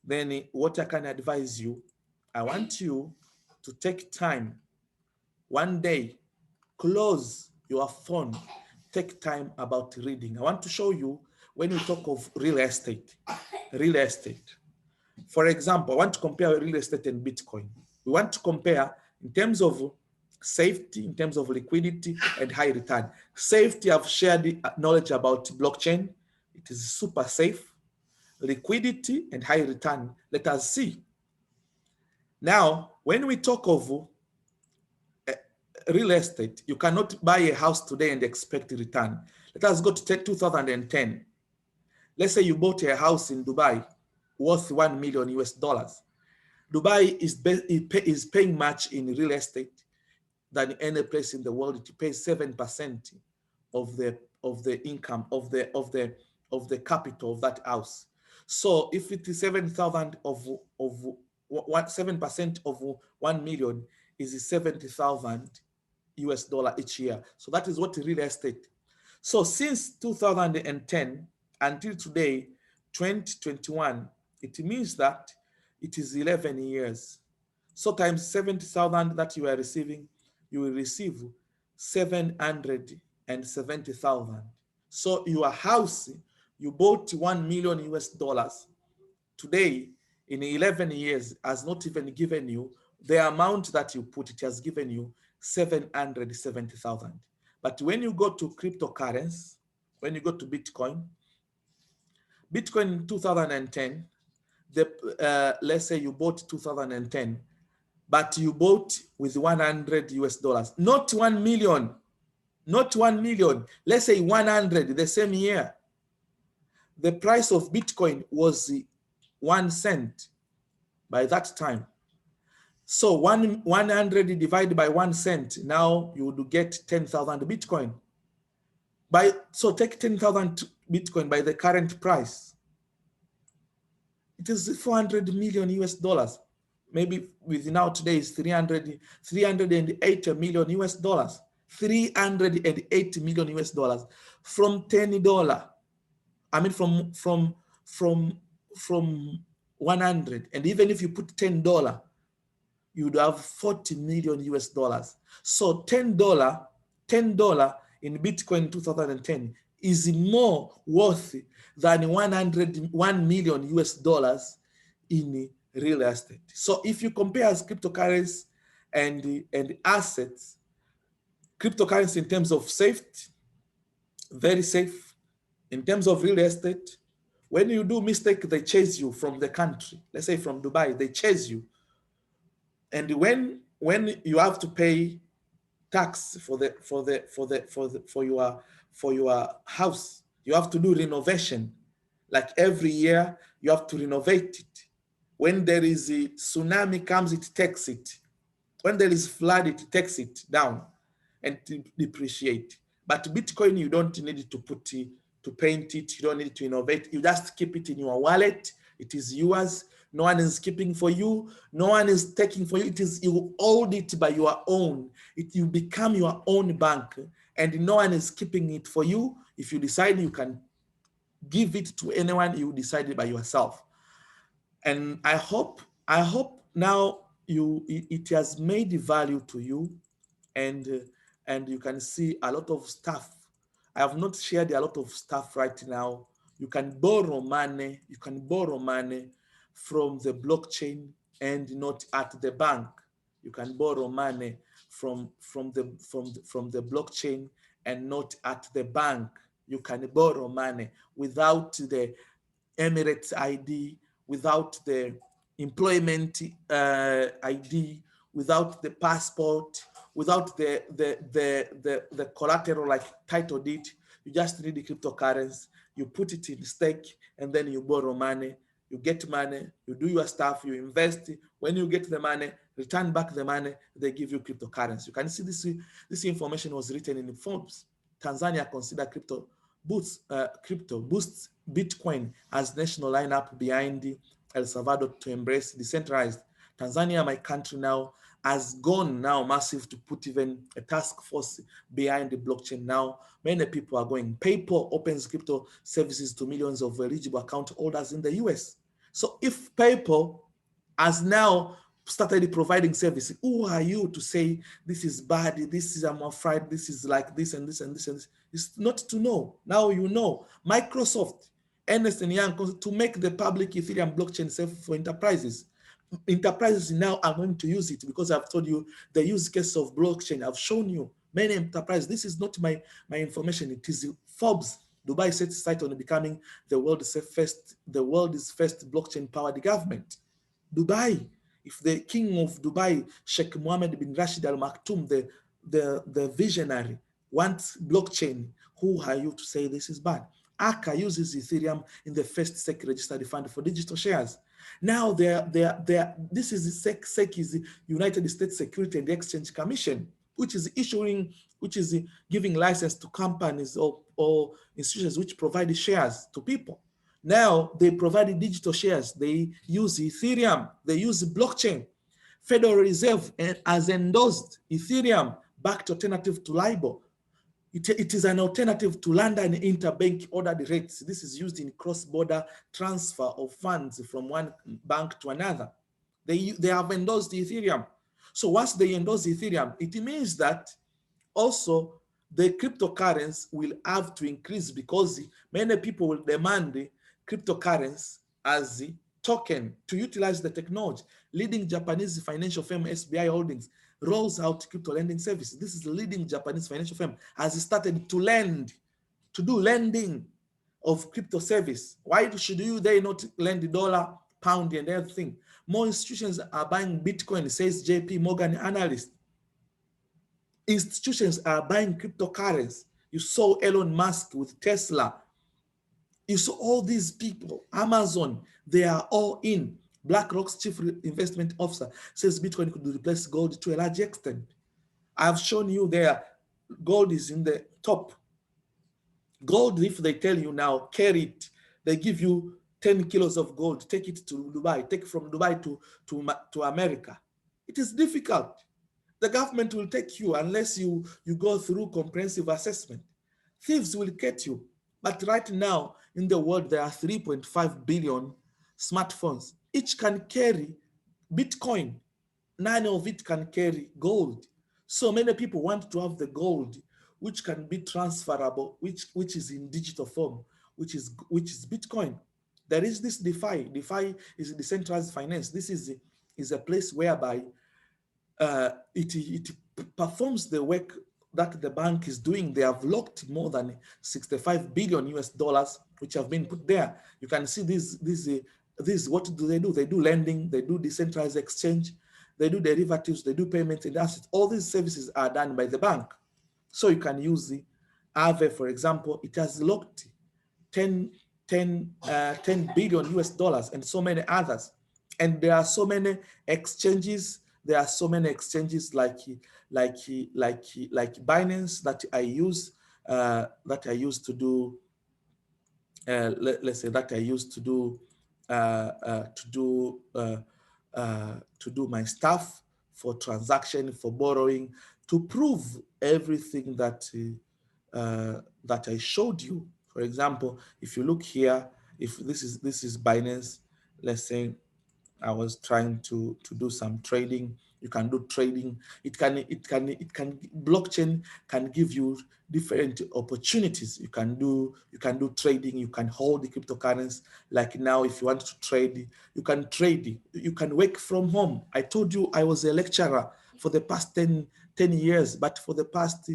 then what I can advise you, I want you to take time one day, close your phone, take time about reading. I want to show you when we talk of real estate. For example, I want to compare real estate and Bitcoin. We want to compare in terms of safety, in terms of liquidity and high return. Safety, I've shared knowledge about blockchain. It is super safe. Liquidity and high return, let us see. Now, when we talk of real estate, you cannot buy a house today and expect a return. Let us go to 2010. Let's say you bought a house in Dubai worth $1 million US. Dubai is paying much in real estate than any place in the world. It pays 7% of the income of the capital of that house. So if it is 7,000 of 7% of 1 million is 70,000 US dollar each year. So that is what real estate. So since 2010 until today, 2021, it means that it is 11 years. So times 70,000 that you are receiving, you will receive 770,000. So your house, you bought 1 million US dollars. Today, in 11 years, has not even given you the amount that you put. It has given you 770,000. But when you go to cryptocurrency, when you go to Bitcoin in 2010, let's say you bought 2010, but you bought with 100 US dollars, not 1 million, not 1 million, let's say 100 the same year. The price of Bitcoin was 1 cent by that time. So 100 divided by 1 cent, now you would get 10,000 Bitcoin. So take 10,000 Bitcoin by the current price. It is 400 million US dollars. Maybe with now today is 380 million US dollars. 380 million US dollars from $10. I mean from 100. And even if you put $10, you would have 40 million US dollars. So $10 in Bitcoin 2010 is more worth than 1 million US dollars in real estate. So if you compare cryptocurrency and assets, cryptocurrency in terms of safety, very safe. In terms of real estate, when you do mistake, they chase you from the country. Let's say from Dubai, they chase you. And when you have to pay tax for your house, you have to do renovation. Like every year, you have to renovate it. When there is a tsunami comes, it takes it. When there is flood, it takes it down and depreciate. But Bitcoin, you don't need to paint it. You don't need to innovate. You just keep it in your wallet. It is yours. No one is keeping for you. No one is taking for you. It is, you hold it by your own. You become your own bank, and no one is keeping it for you. If you decide, you can give it to anyone. You decide it by yourself. And I hope now it has made value to you, and you can see a lot of stuff. I have not shared a lot of stuff right now. You can borrow money. You can borrow money from the blockchain and not at the bank. You can borrow money from the blockchain and not at the bank. You can borrow money without the Emirates ID, without the employment ID, without the passport, without the collateral like title deed. You just need the cryptocurrency, you put it in stake, and then you borrow money, you get money, you do your stuff, you invest. When you get the money, return back the money, they give you cryptocurrency. You can see this information was written in Forbes. Tanzania consider crypto boosts Bitcoin as national lineup behind El Salvador to embrace decentralized. Tanzania, my country now, has gone now massive to put even a task force behind the blockchain now. Many people are going. PayPal opens crypto services to millions of eligible account holders in the US. So if PayPal has now started providing service, who are you to say this is bad, this is I'm afraid, this is like this and this and this and this? It's not to know. Now you know. Microsoft, Ernst & Young, to make the public Ethereum blockchain safe for enterprises. Enterprises now are going to use it because I've told you the use case of blockchain. I've shown you many enterprises. This is not my information. It is Forbes. Dubai set sight on becoming the world's first blockchain powered government. Dubai, if the king of Dubai, Sheikh Mohammed bin Rashid Al Maktoum, the visionary, wants blockchain, who are you to say this is bad? ACA uses Ethereum in the first SEC registered fund for digital shares. Now this is the SEC is the United States Security and Exchange Commission, which is giving license to companies or institutions which provide shares to people. Now they provide digital shares. They use Ethereum. They use blockchain. Federal Reserve has endorsed Ethereum backed alternative to LIBOR. It is an alternative to London interbank ordered rates. This is used in cross-border transfer of funds from one bank to another. They have endorsed Ethereum. So once they endorse Ethereum, it means that also the cryptocurrency will have to increase because many people will demand the cryptocurrency as the token to utilize the technology. Leading Japanese financial firm SBI Holdings rolls out crypto lending services. This is the leading Japanese financial firm has started to lend, to do lending of crypto service. Why should they not lend the dollar, pound, and everything? More institutions are buying Bitcoin, says JP Morgan analyst. Institutions are buying cryptocurrency. You saw Elon Musk with Tesla. You saw all these people, Amazon, they are all in. BlackRock's chief investment officer says Bitcoin could replace gold to a large extent. I've shown you there, gold is in the top. Gold, if they tell you now, carry it, they give you 10 kilos of gold, take it to Dubai, take from Dubai to America. It is difficult. The government will take you unless you go through comprehensive assessment. Thieves will get you. But right now in the world, there are 3.5 billion smartphones. Each can carry Bitcoin. None of it can carry gold. So many people want to have the gold, which can be transferable, which is in digital form, which is Bitcoin. There is this DeFi. DeFi is decentralized finance. This is a place whereby it performs the work that the bank is doing. They have locked more than 65 billion US dollars, which have been put there. You can see this. What do? They do lending, they do decentralized exchange, they do derivatives, they do payments and assets. All these services are done by the bank. So you can use the Aave, for example. It has locked 10 billion US dollars and so many others. And there are so many exchanges. There are so many exchanges like Binance that I use to do let's say that I used to do to do my stuff, for transaction, for borrowing, to prove everything that that I showed you. For example, if you look here, if this is Binance, let's say I was trying to do some trading. You can do trading. Blockchain can give you different opportunities. You can do trading. You can hold the cryptocurrency. Like now, if you want to trade, you can trade. You can work from home. I told you I was a lecturer for the past 10 years, but for the past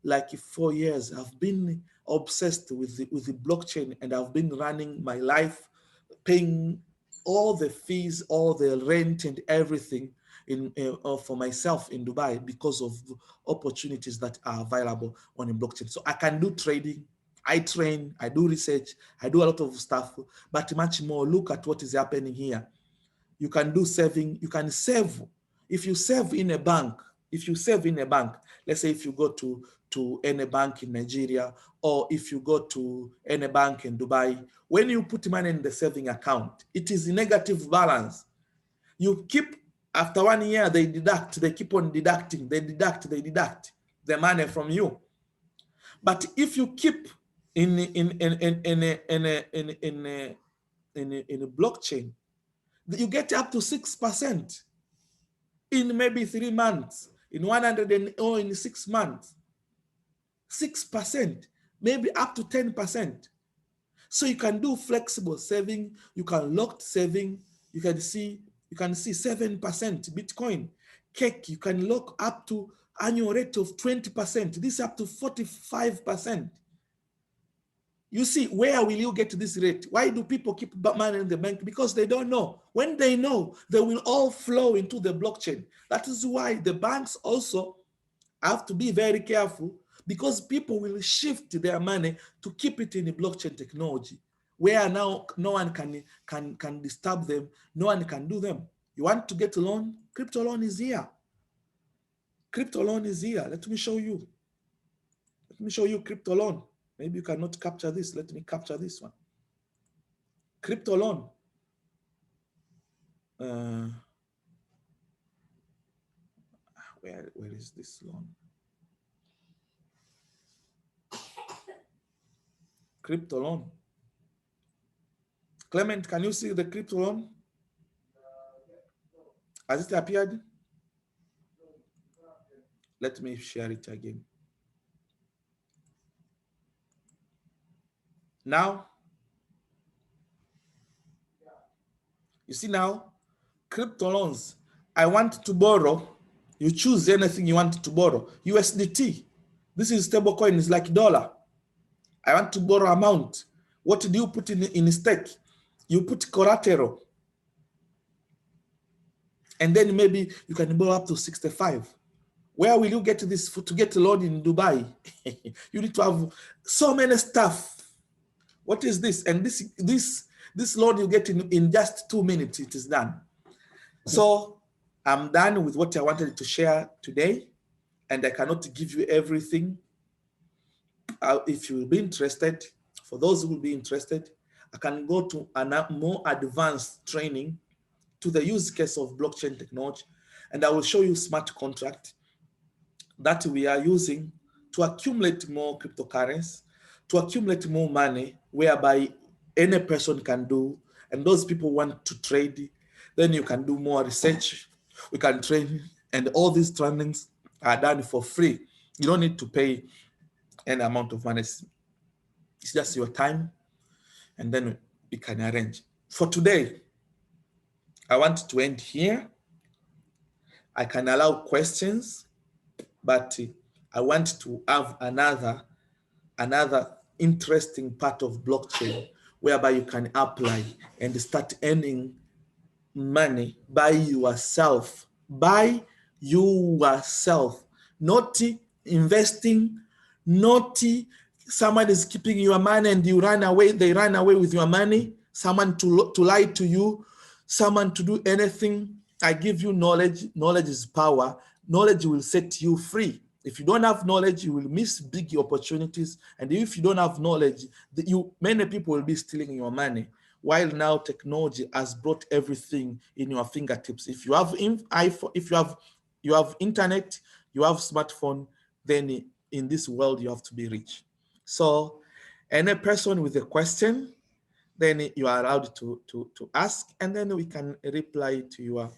like 4 years, I've been obsessed with the blockchain, and I've been running my life, paying all the fees, all the rent and everything for myself in Dubai because of opportunities that are available on a blockchain. So I can do trading, I train, I do research, I do a lot of stuff, but much more. Look at what is happening here. You can do saving, you can save. If you save in a bank, let's say if you go to any bank in Nigeria, or if you go to any bank in Dubai, when you put money in the saving account, it is a negative balance. You keep, after 1 year, they deduct, they keep on deducting, they deduct the money from you. But if you keep in a blockchain, you get up to 6% in maybe 3 months, in 100 or in 6 months. 6%, maybe up to 10%. So you can do flexible saving, you can locked saving, you can see 7% Bitcoin. Cake, you can lock up to annual rate of 20%. This up to 45%. You see, where will you get this rate? Why do people keep money in the bank? Because they don't know. When they know, they will all flow into the blockchain. That is why the banks also have to be very careful, because people will shift their money to keep it in the blockchain technology, where now no one can disturb them, no one can do them. You want to get a loan? Crypto loan is here. Crypto loan is here. Let me show you. Let me show you crypto loan. Maybe you cannot capture this. Let me capture this one. Crypto loan. Where is this loan? Crypto loan. Clement, can you see the crypto loan? Has it appeared? Let me share it again. Now, you see now, crypto loans. I want to borrow. You choose anything you want to borrow. USDT. This is stable coin. It's like dollar. I want to borrow amount. What do you put in stake? You put collateral. And then maybe you can borrow up to 65. Where will you get this to get a loan in Dubai? You need to have so many stuff. What is this? And this loan you get in just 2 minutes, it is done. So I'm done with what I wanted to share today, and I cannot give you everything. If you will be interested, for those who will be interested, I can go to a more advanced training to the use case of blockchain technology, and I will show you smart contract that we are using to accumulate more cryptocurrency, to accumulate more money, whereby any person can do, and those people want to trade, then you can do more research, we can train, and all these trainings are done for free. You don't need to pay any amount of money. It's just your time, and then we can arrange. For today, I want to end here. I can allow questions, but I want to have another interesting part of blockchain whereby you can apply and start earning money by yourself, not investing, not someone is keeping your money and you run away, they run away with your money, someone to lie to you, someone to do anything. I give you knowledge. Knowledge is power. Knowledge will set you free. If you don't have knowledge, you will miss big opportunities. And if you don't have knowledge, many people will be stealing your money. While now technology has brought everything in your fingertips. If you have iPhone, if you have internet, you have smartphone, then in this world you have to be rich. So any person with a question, then you are allowed to ask, and then we can reply to your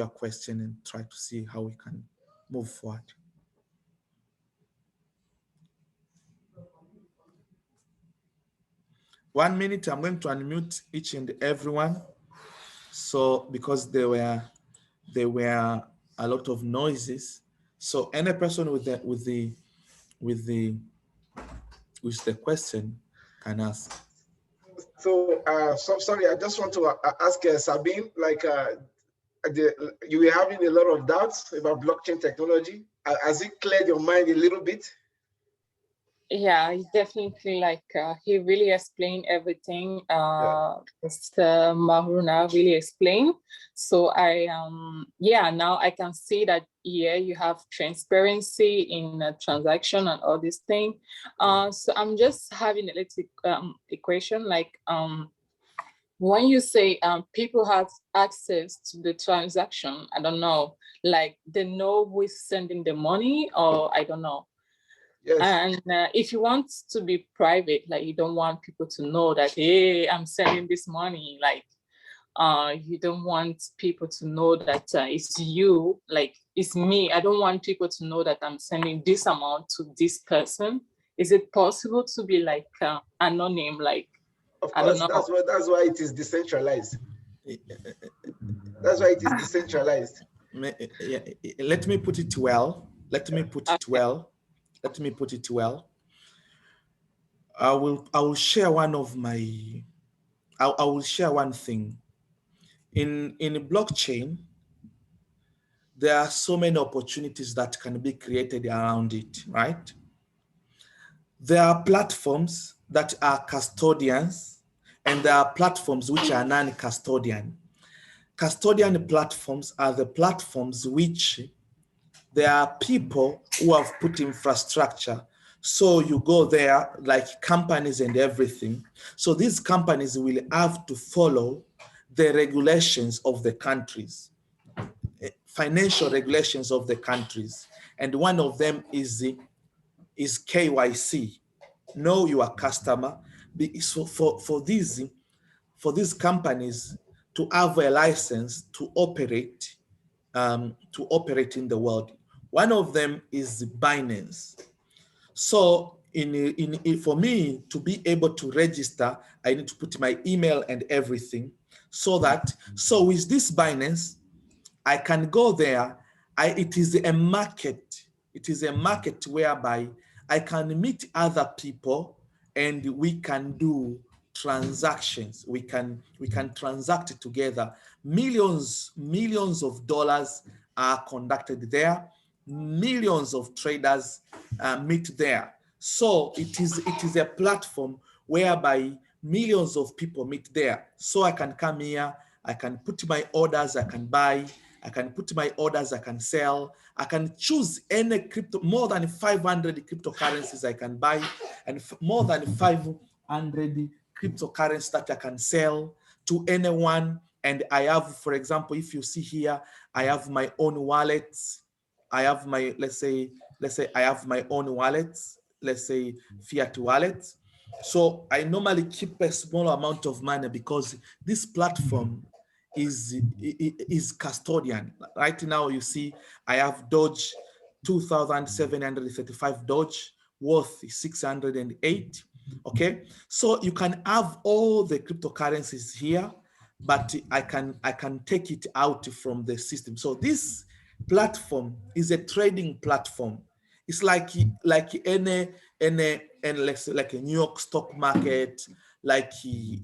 question and try to see how we can move forward. One minute, I'm going to unmute each and everyone. So because there were a lot of noises. So any person with the question can ask. So sorry, I just want to ask Sabine, like you were having a lot of doubts about blockchain technology. Has it cleared your mind a little bit? Yeah, he definitely he really explained everything. Yeah. Mr. Maruna really explained. So yeah, now I can see that you have transparency in a transaction and all these things. So I'm just having a little equation when you say people have access to the transaction, I don't know, like they know who is sending the money, or I don't know. Yes. And if you want to be private, like you don't want people to know that, hey, I'm sending this money, like you don't want people to know that it's you, like it's me. I don't want people to know that I'm sending this amount to this person. Is it possible to be like anonym, like, Of I don't course, know? that's why it is decentralized. That's why it is decentralized. Let me put it well. Let me put it Okay. well. Let me put it well. I will share one of my I will share one thing. In a blockchain, there are so many opportunities that can be created around it, right? There are platforms that are custodians, and there are platforms which are non-custodian. Custodian platforms are the platforms which there are people who have put infrastructure. So you go there, like companies and everything. So these companies will have to follow the regulations of the countries, financial regulations of the countries. And one of them is KYC, know your customer. So for these companies to have a license to operate in the world. One of them is Binance. So for me to be able to register, I need to put my email and everything so with this Binance, I can go there. It is a market. It is a market whereby I can meet other people and we can do transactions. We can transact together. Millions of dollars are conducted there. Millions of traders meet there. So it is a platform whereby millions of people meet there. So I can come here, I can put my orders, I can buy, I can put my orders, I can sell, I can choose any crypto, more than 500 cryptocurrencies I can buy, and more than 500 cryptocurrencies that I can sell to anyone. And I have, for example, if you see here, I have my own wallets. I have my, let's say I have my own wallets, let's say fiat wallets. So I normally keep a small amount of money because this platform is custodian. Right now, you see, I have Doge 2,735 Doge worth 608. Okay, so you can have all the cryptocurrencies here, but I can take it out from the system. So this platform is a trading platform. It's like any let's say like a New York stock market, like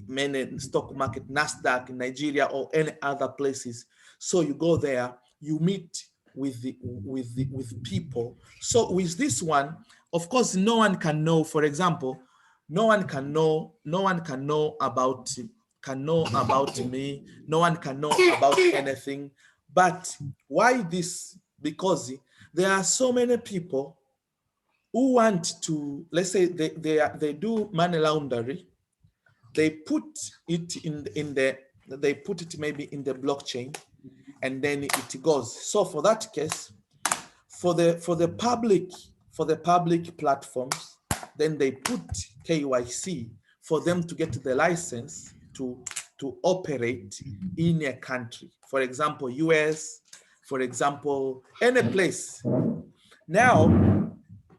many stock market, Nasdaq in Nigeria or any other places. So you go there, you meet with people. So with this one, of course, no one can know. For example, no one can know about me. No one can know about anything. But why this? Because there are so many people who want to, let's say they do money laundering. They put it they put it maybe in the blockchain, and then it goes. So for that case, for the public platforms, then they put KYC for them to get the license to operate in a country. For example, US, for example, any place. Now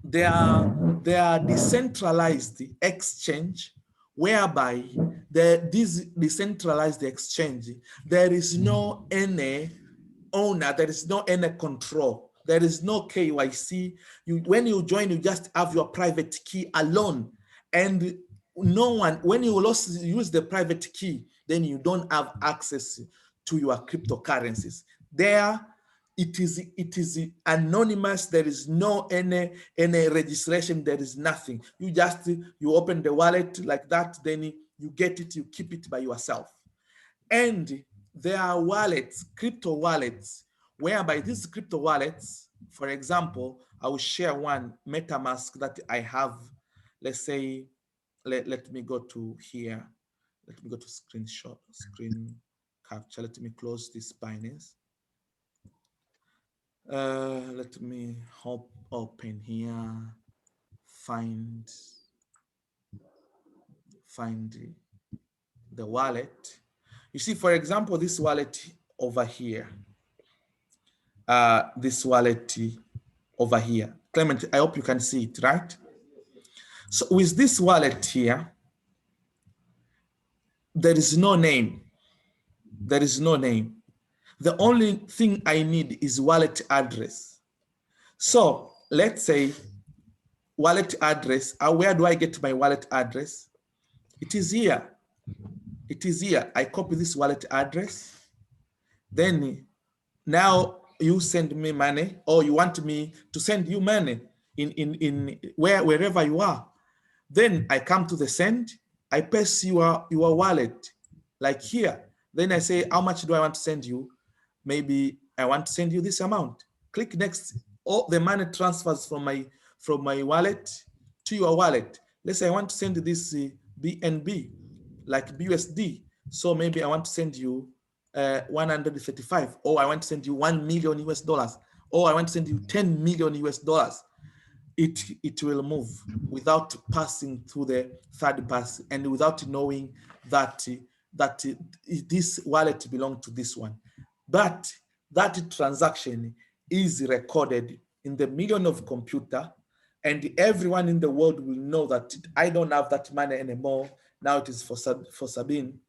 they are decentralized exchange, whereby this decentralized exchange, there is no any owner, there is no any control, there is no KYC. When you join, you just have your private key alone, and no one, when you also use the private key, then you don't have access to your cryptocurrencies. There it is anonymous. There is no any registration. There is nothing. You open the wallet like that, then you get it, you keep it by yourself. And there are wallets, crypto wallets, whereby these crypto wallets, for example, I will share one MetaMask that I have. Let's say, let me go to here. Let me go to screen capture. Let me close this Binance. Let me open here, find the wallet. You see, for example, this wallet over here, this wallet over here. Clement, I hope you can see it, right? So with this wallet here, there is no name. There is no name. The only thing I need is wallet address. So let's say wallet address. Where do I get my wallet address? It is here. It is here. I copy this wallet address. Then now you send me money, or you want me to send you money in wherever you are. Then I come to the send. I paste your wallet like here. Then I say, how much do I want to send you? Maybe I want to send you this amount. Click next. All the money transfers from my wallet to your wallet. Let's say I want to send this BNB, like BUSD. So maybe I want to send you 135, or I want to send you $1 million US, or I want to send you 10 million US. It will move without passing through the third party and without knowing that this wallet belongs to this one. But that transaction is recorded in the million of computer, and everyone in the world will know that I don't have that money anymore. Now it is for Sabine.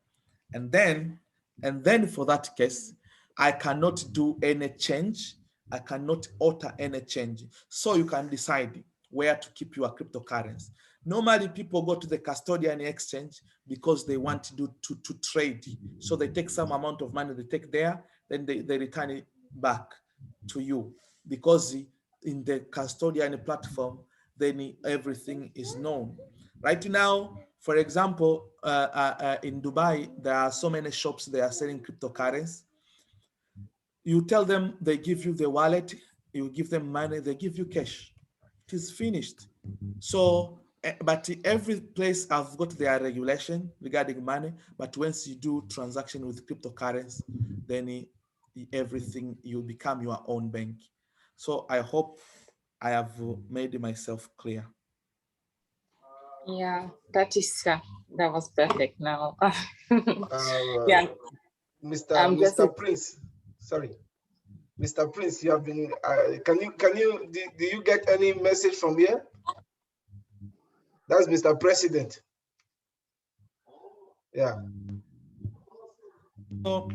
And then for that case, I cannot do any change. I cannot alter any change. So you can decide where to keep your cryptocurrency. Normally people go to the custodian exchange because they want to trade. So they take some amount of money, they take there, then they return it back to you, because in the custodian platform, then everything is known. Right now, for example, in Dubai, there are so many shops they are selling cryptocurrency. You tell them, they give you the wallet, you give them money, they give you cash. It is finished. So, but every place have got their regulation regarding money. But once you do transaction with cryptocurrency, then everything, you become your own bank. So I hope I have made myself clear. Yeah, that was perfect now. Yeah. Mr. Prince, sorry. Mr. Prince, you have been, do you get any message from here? That's Mr. President. Yeah. Oh,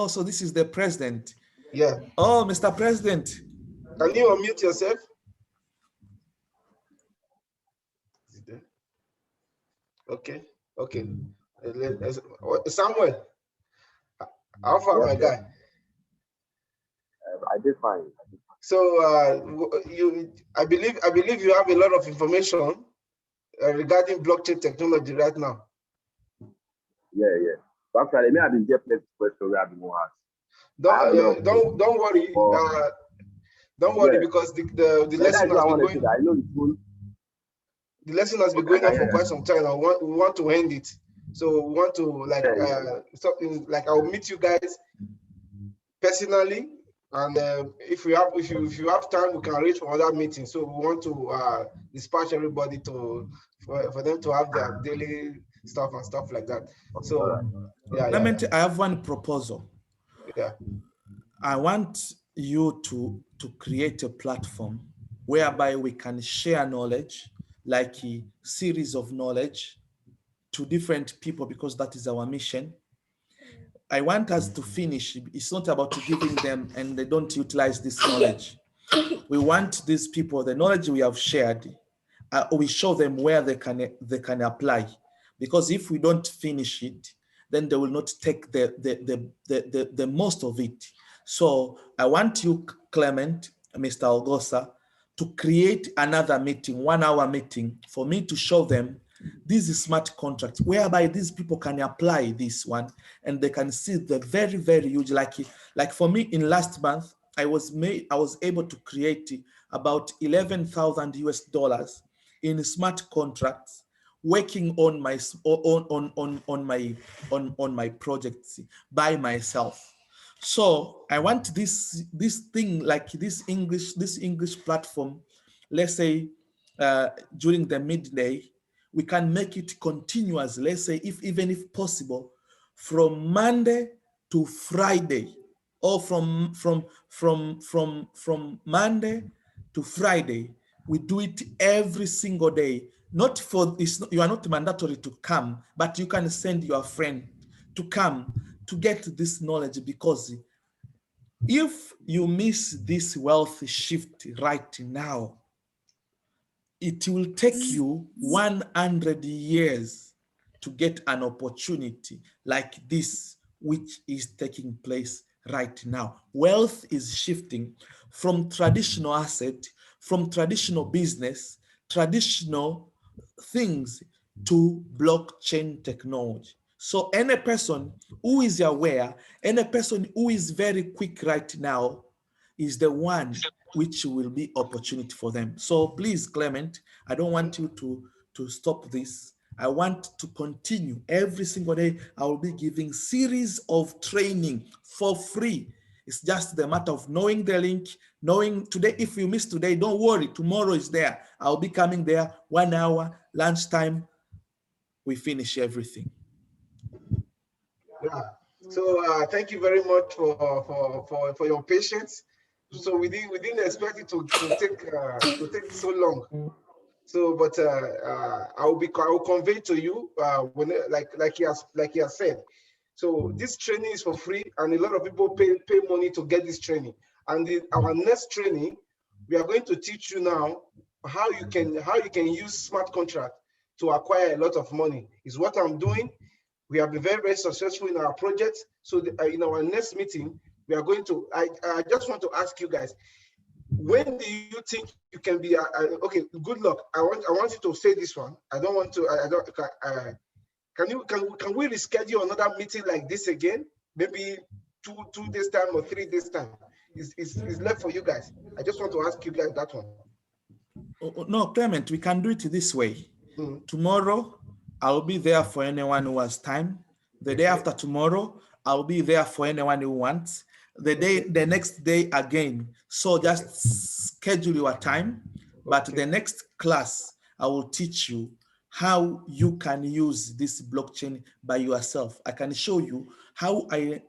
so this is the president. Yeah. Oh, Mr. President. Can you unmute yourself? Okay. Okay. Samuel, how far, my guy? I did fine. So I believe you have a lot of information regarding blockchain technology right now. Yeah. So actually, me, I've been there plenty questions where I've been asked. Don't worry. Don't worry, because the lesson has been going. I know it's good. The lesson has been going on for quite some time. We want to end it. So we want to something like I'll meet you guys personally, and if you have time, we can arrange for other meetings. So we want to dispatch everybody for them to have their daily stuff and stuff like that. So I have one proposal. Yeah. I want you to create a platform whereby we can share knowledge, like a series of knowledge to different people, because that is our mission. I want us to finish. It's not about giving them and they don't utilize this knowledge. We want these people, the knowledge we have shared, we show them where they can apply. Because if we don't finish it, then they will not take the most of it. So I want you, Clement, Mr. Ogosa, to create another meeting, 1 hour meeting, for me to show them this is smart contract, whereby these people can apply this one and they can see the very, very huge, like for me in last month, I was able to create about 11,000 US dollars in smart contracts, working on my my projects by myself. So I want this thing, like this English platform, let's say during the midday, we can make it continuous. Let's say even if possible, from Monday to Friday, or from Monday to Friday. We do it every single day. Not for this, you are not mandatory to come, but you can send your friend to come to get this knowledge, because if you miss this wealth shift right now, it will take you 100 years to get an opportunity like this, which is taking place right now. Wealth is shifting from traditional asset, from traditional business, traditional things, to blockchain technology. So any person who is aware, any person who is very quick right now, is the one which will be opportunity for them. So please, Clement, I don't want you to stop this. I want to continue. Every single day, I will be giving series of training for free. It's just the matter of knowing the link, knowing today. If you miss today, don't worry, tomorrow is there. I'll be coming there 1 hour, lunchtime, we finish everything. Yeah. So thank you very much for your patience. So we didn't expect it to take so long. So, but I will convey to you when like he has said. So this training is for free, and a lot of people pay money to get this training. And our next training, we are going to teach you now how you can use smart contract to acquire a lot of money. Is what I'm doing. We have been very, very successful in our project. So in our next meeting, we are going to. I just want to ask you guys, when do you think you can be okay? Good luck. I want you to say this one. I don't want to. Can we reschedule another meeting like this again? Maybe two days time or 3 days time. Is left for you guys. I just want to ask you guys that one. No, Clement, we can do it this way. Tomorrow, I'll be there for anyone who has time. The day after tomorrow, I'll be there for anyone who wants. The next day again. So just schedule your time. But the next class, I will teach you how you can use this blockchain by yourself. I can show you how I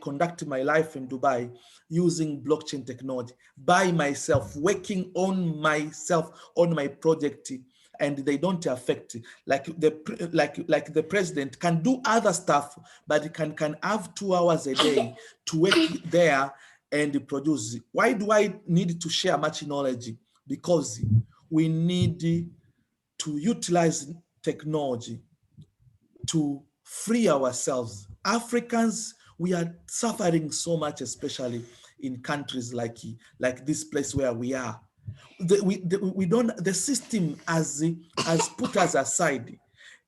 conduct my life in Dubai using blockchain technology by myself, working on myself, on my project, and they don't affect, like the president can do other stuff, but he can have 2 hours a day to work there and produce. Why do I need to share much knowledge? Because we need to utilize technology to free ourselves. Africans, we are suffering so much, especially in countries like this place where we are. The system has put us aside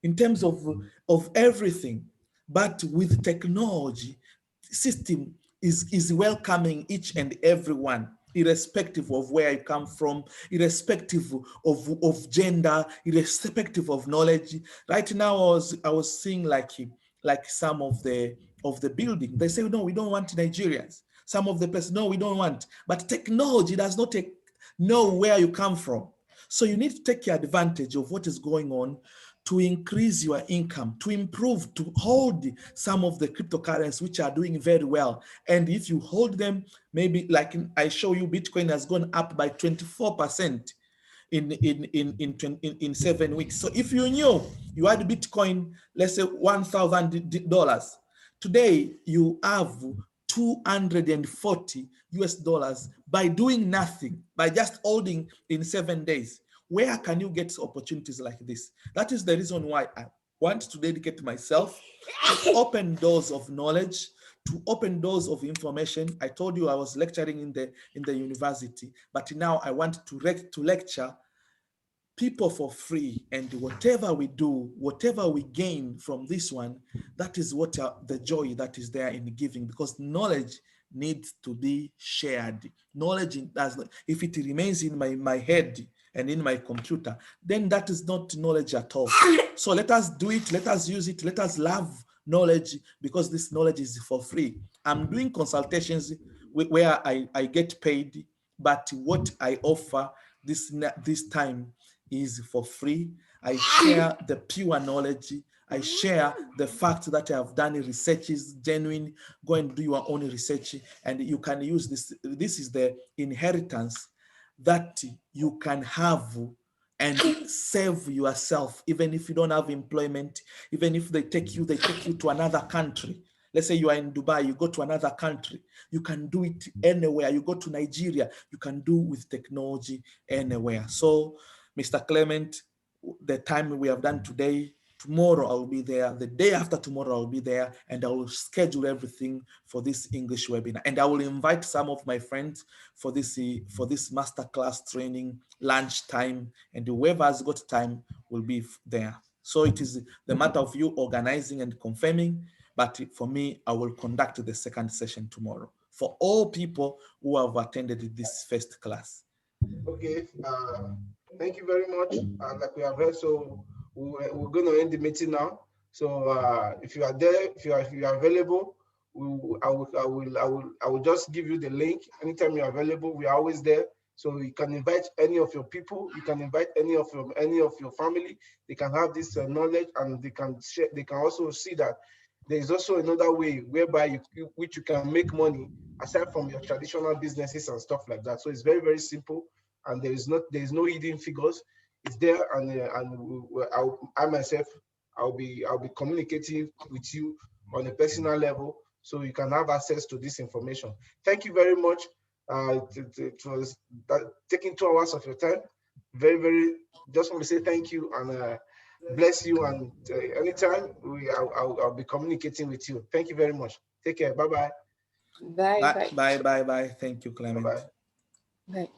in terms of everything, but with technology, system is welcoming each and everyone, irrespective of where you come from, irrespective of gender, irrespective of knowledge. Right now, I was seeing like some of the building. They say, no, we don't want Nigerians. Some of the places, no, we don't want. But technology does not know where you come from. So you need to take advantage of what is going on to increase your income, to improve, to hold some of the cryptocurrencies which are doing very well. And if you hold them, maybe like I show you, Bitcoin has gone up by 24% in 7 weeks. So if you knew you had Bitcoin, let's say $1,000, today you have 240 US dollars by doing nothing, by just holding in 7 days. Where can you get opportunities like this? That is the reason why want to dedicate myself to open doors of knowledge, to open doors of information. I told you I was lecturing in the university, but now I want to lecture people for free, and whatever we do, whatever we gain from this one, that is what the joy that is there in giving, because knowledge needs to be shared. Knowledge does not, if it remains in my head and in my computer, then that is not knowledge at all. So let us do it, let us use it, let us love knowledge, because this knowledge is for free. I'm doing consultations where I get paid, but what I offer this time is for free. I share the pure knowledge. I share the fact that I have done researches, genuine. Go and do your own research, and you can use this. This is the inheritance that you can have and save yourself, even if you don't have employment, even if they take you to another country. Let's say you are in Dubai, you go to another country, you can do it anywhere. You go to Nigeria, you can do with technology anywhere. So, Mr. Clement, the time we have done today, tomorrow I'll be there, the day after tomorrow I'll be there, and I will schedule everything for this English webinar. And I will invite some of my friends for this masterclass training, lunchtime, and whoever has got time will be there. So it is the matter of you organizing and confirming, but for me, I will conduct the second session tomorrow for all people who have attended this first class. Okay, thank you very much. Like we have heard, so we're going to end the meeting now. So if you are there, if you are available, I will just give you the link. Anytime you're available, we are always there. So you can invite any of your people. You can invite any of your family. They can have this knowledge, and they can share. They can also see that there is also another way whereby which you can make money aside from your traditional businesses and stuff like that. So it's very, very simple, and there is no hidden figures. It's there, and I myself, I'll be communicating with you on a personal level, so you can have access to this information. Thank you very much. It was taking 2 hours of your time. Very, very. Just want to say thank you, and bless you. And anytime I'll be communicating with you. Thank you very much. Take care. Bye-bye. Bye. Bye. Thank you, Clement. Bye-bye. Bye.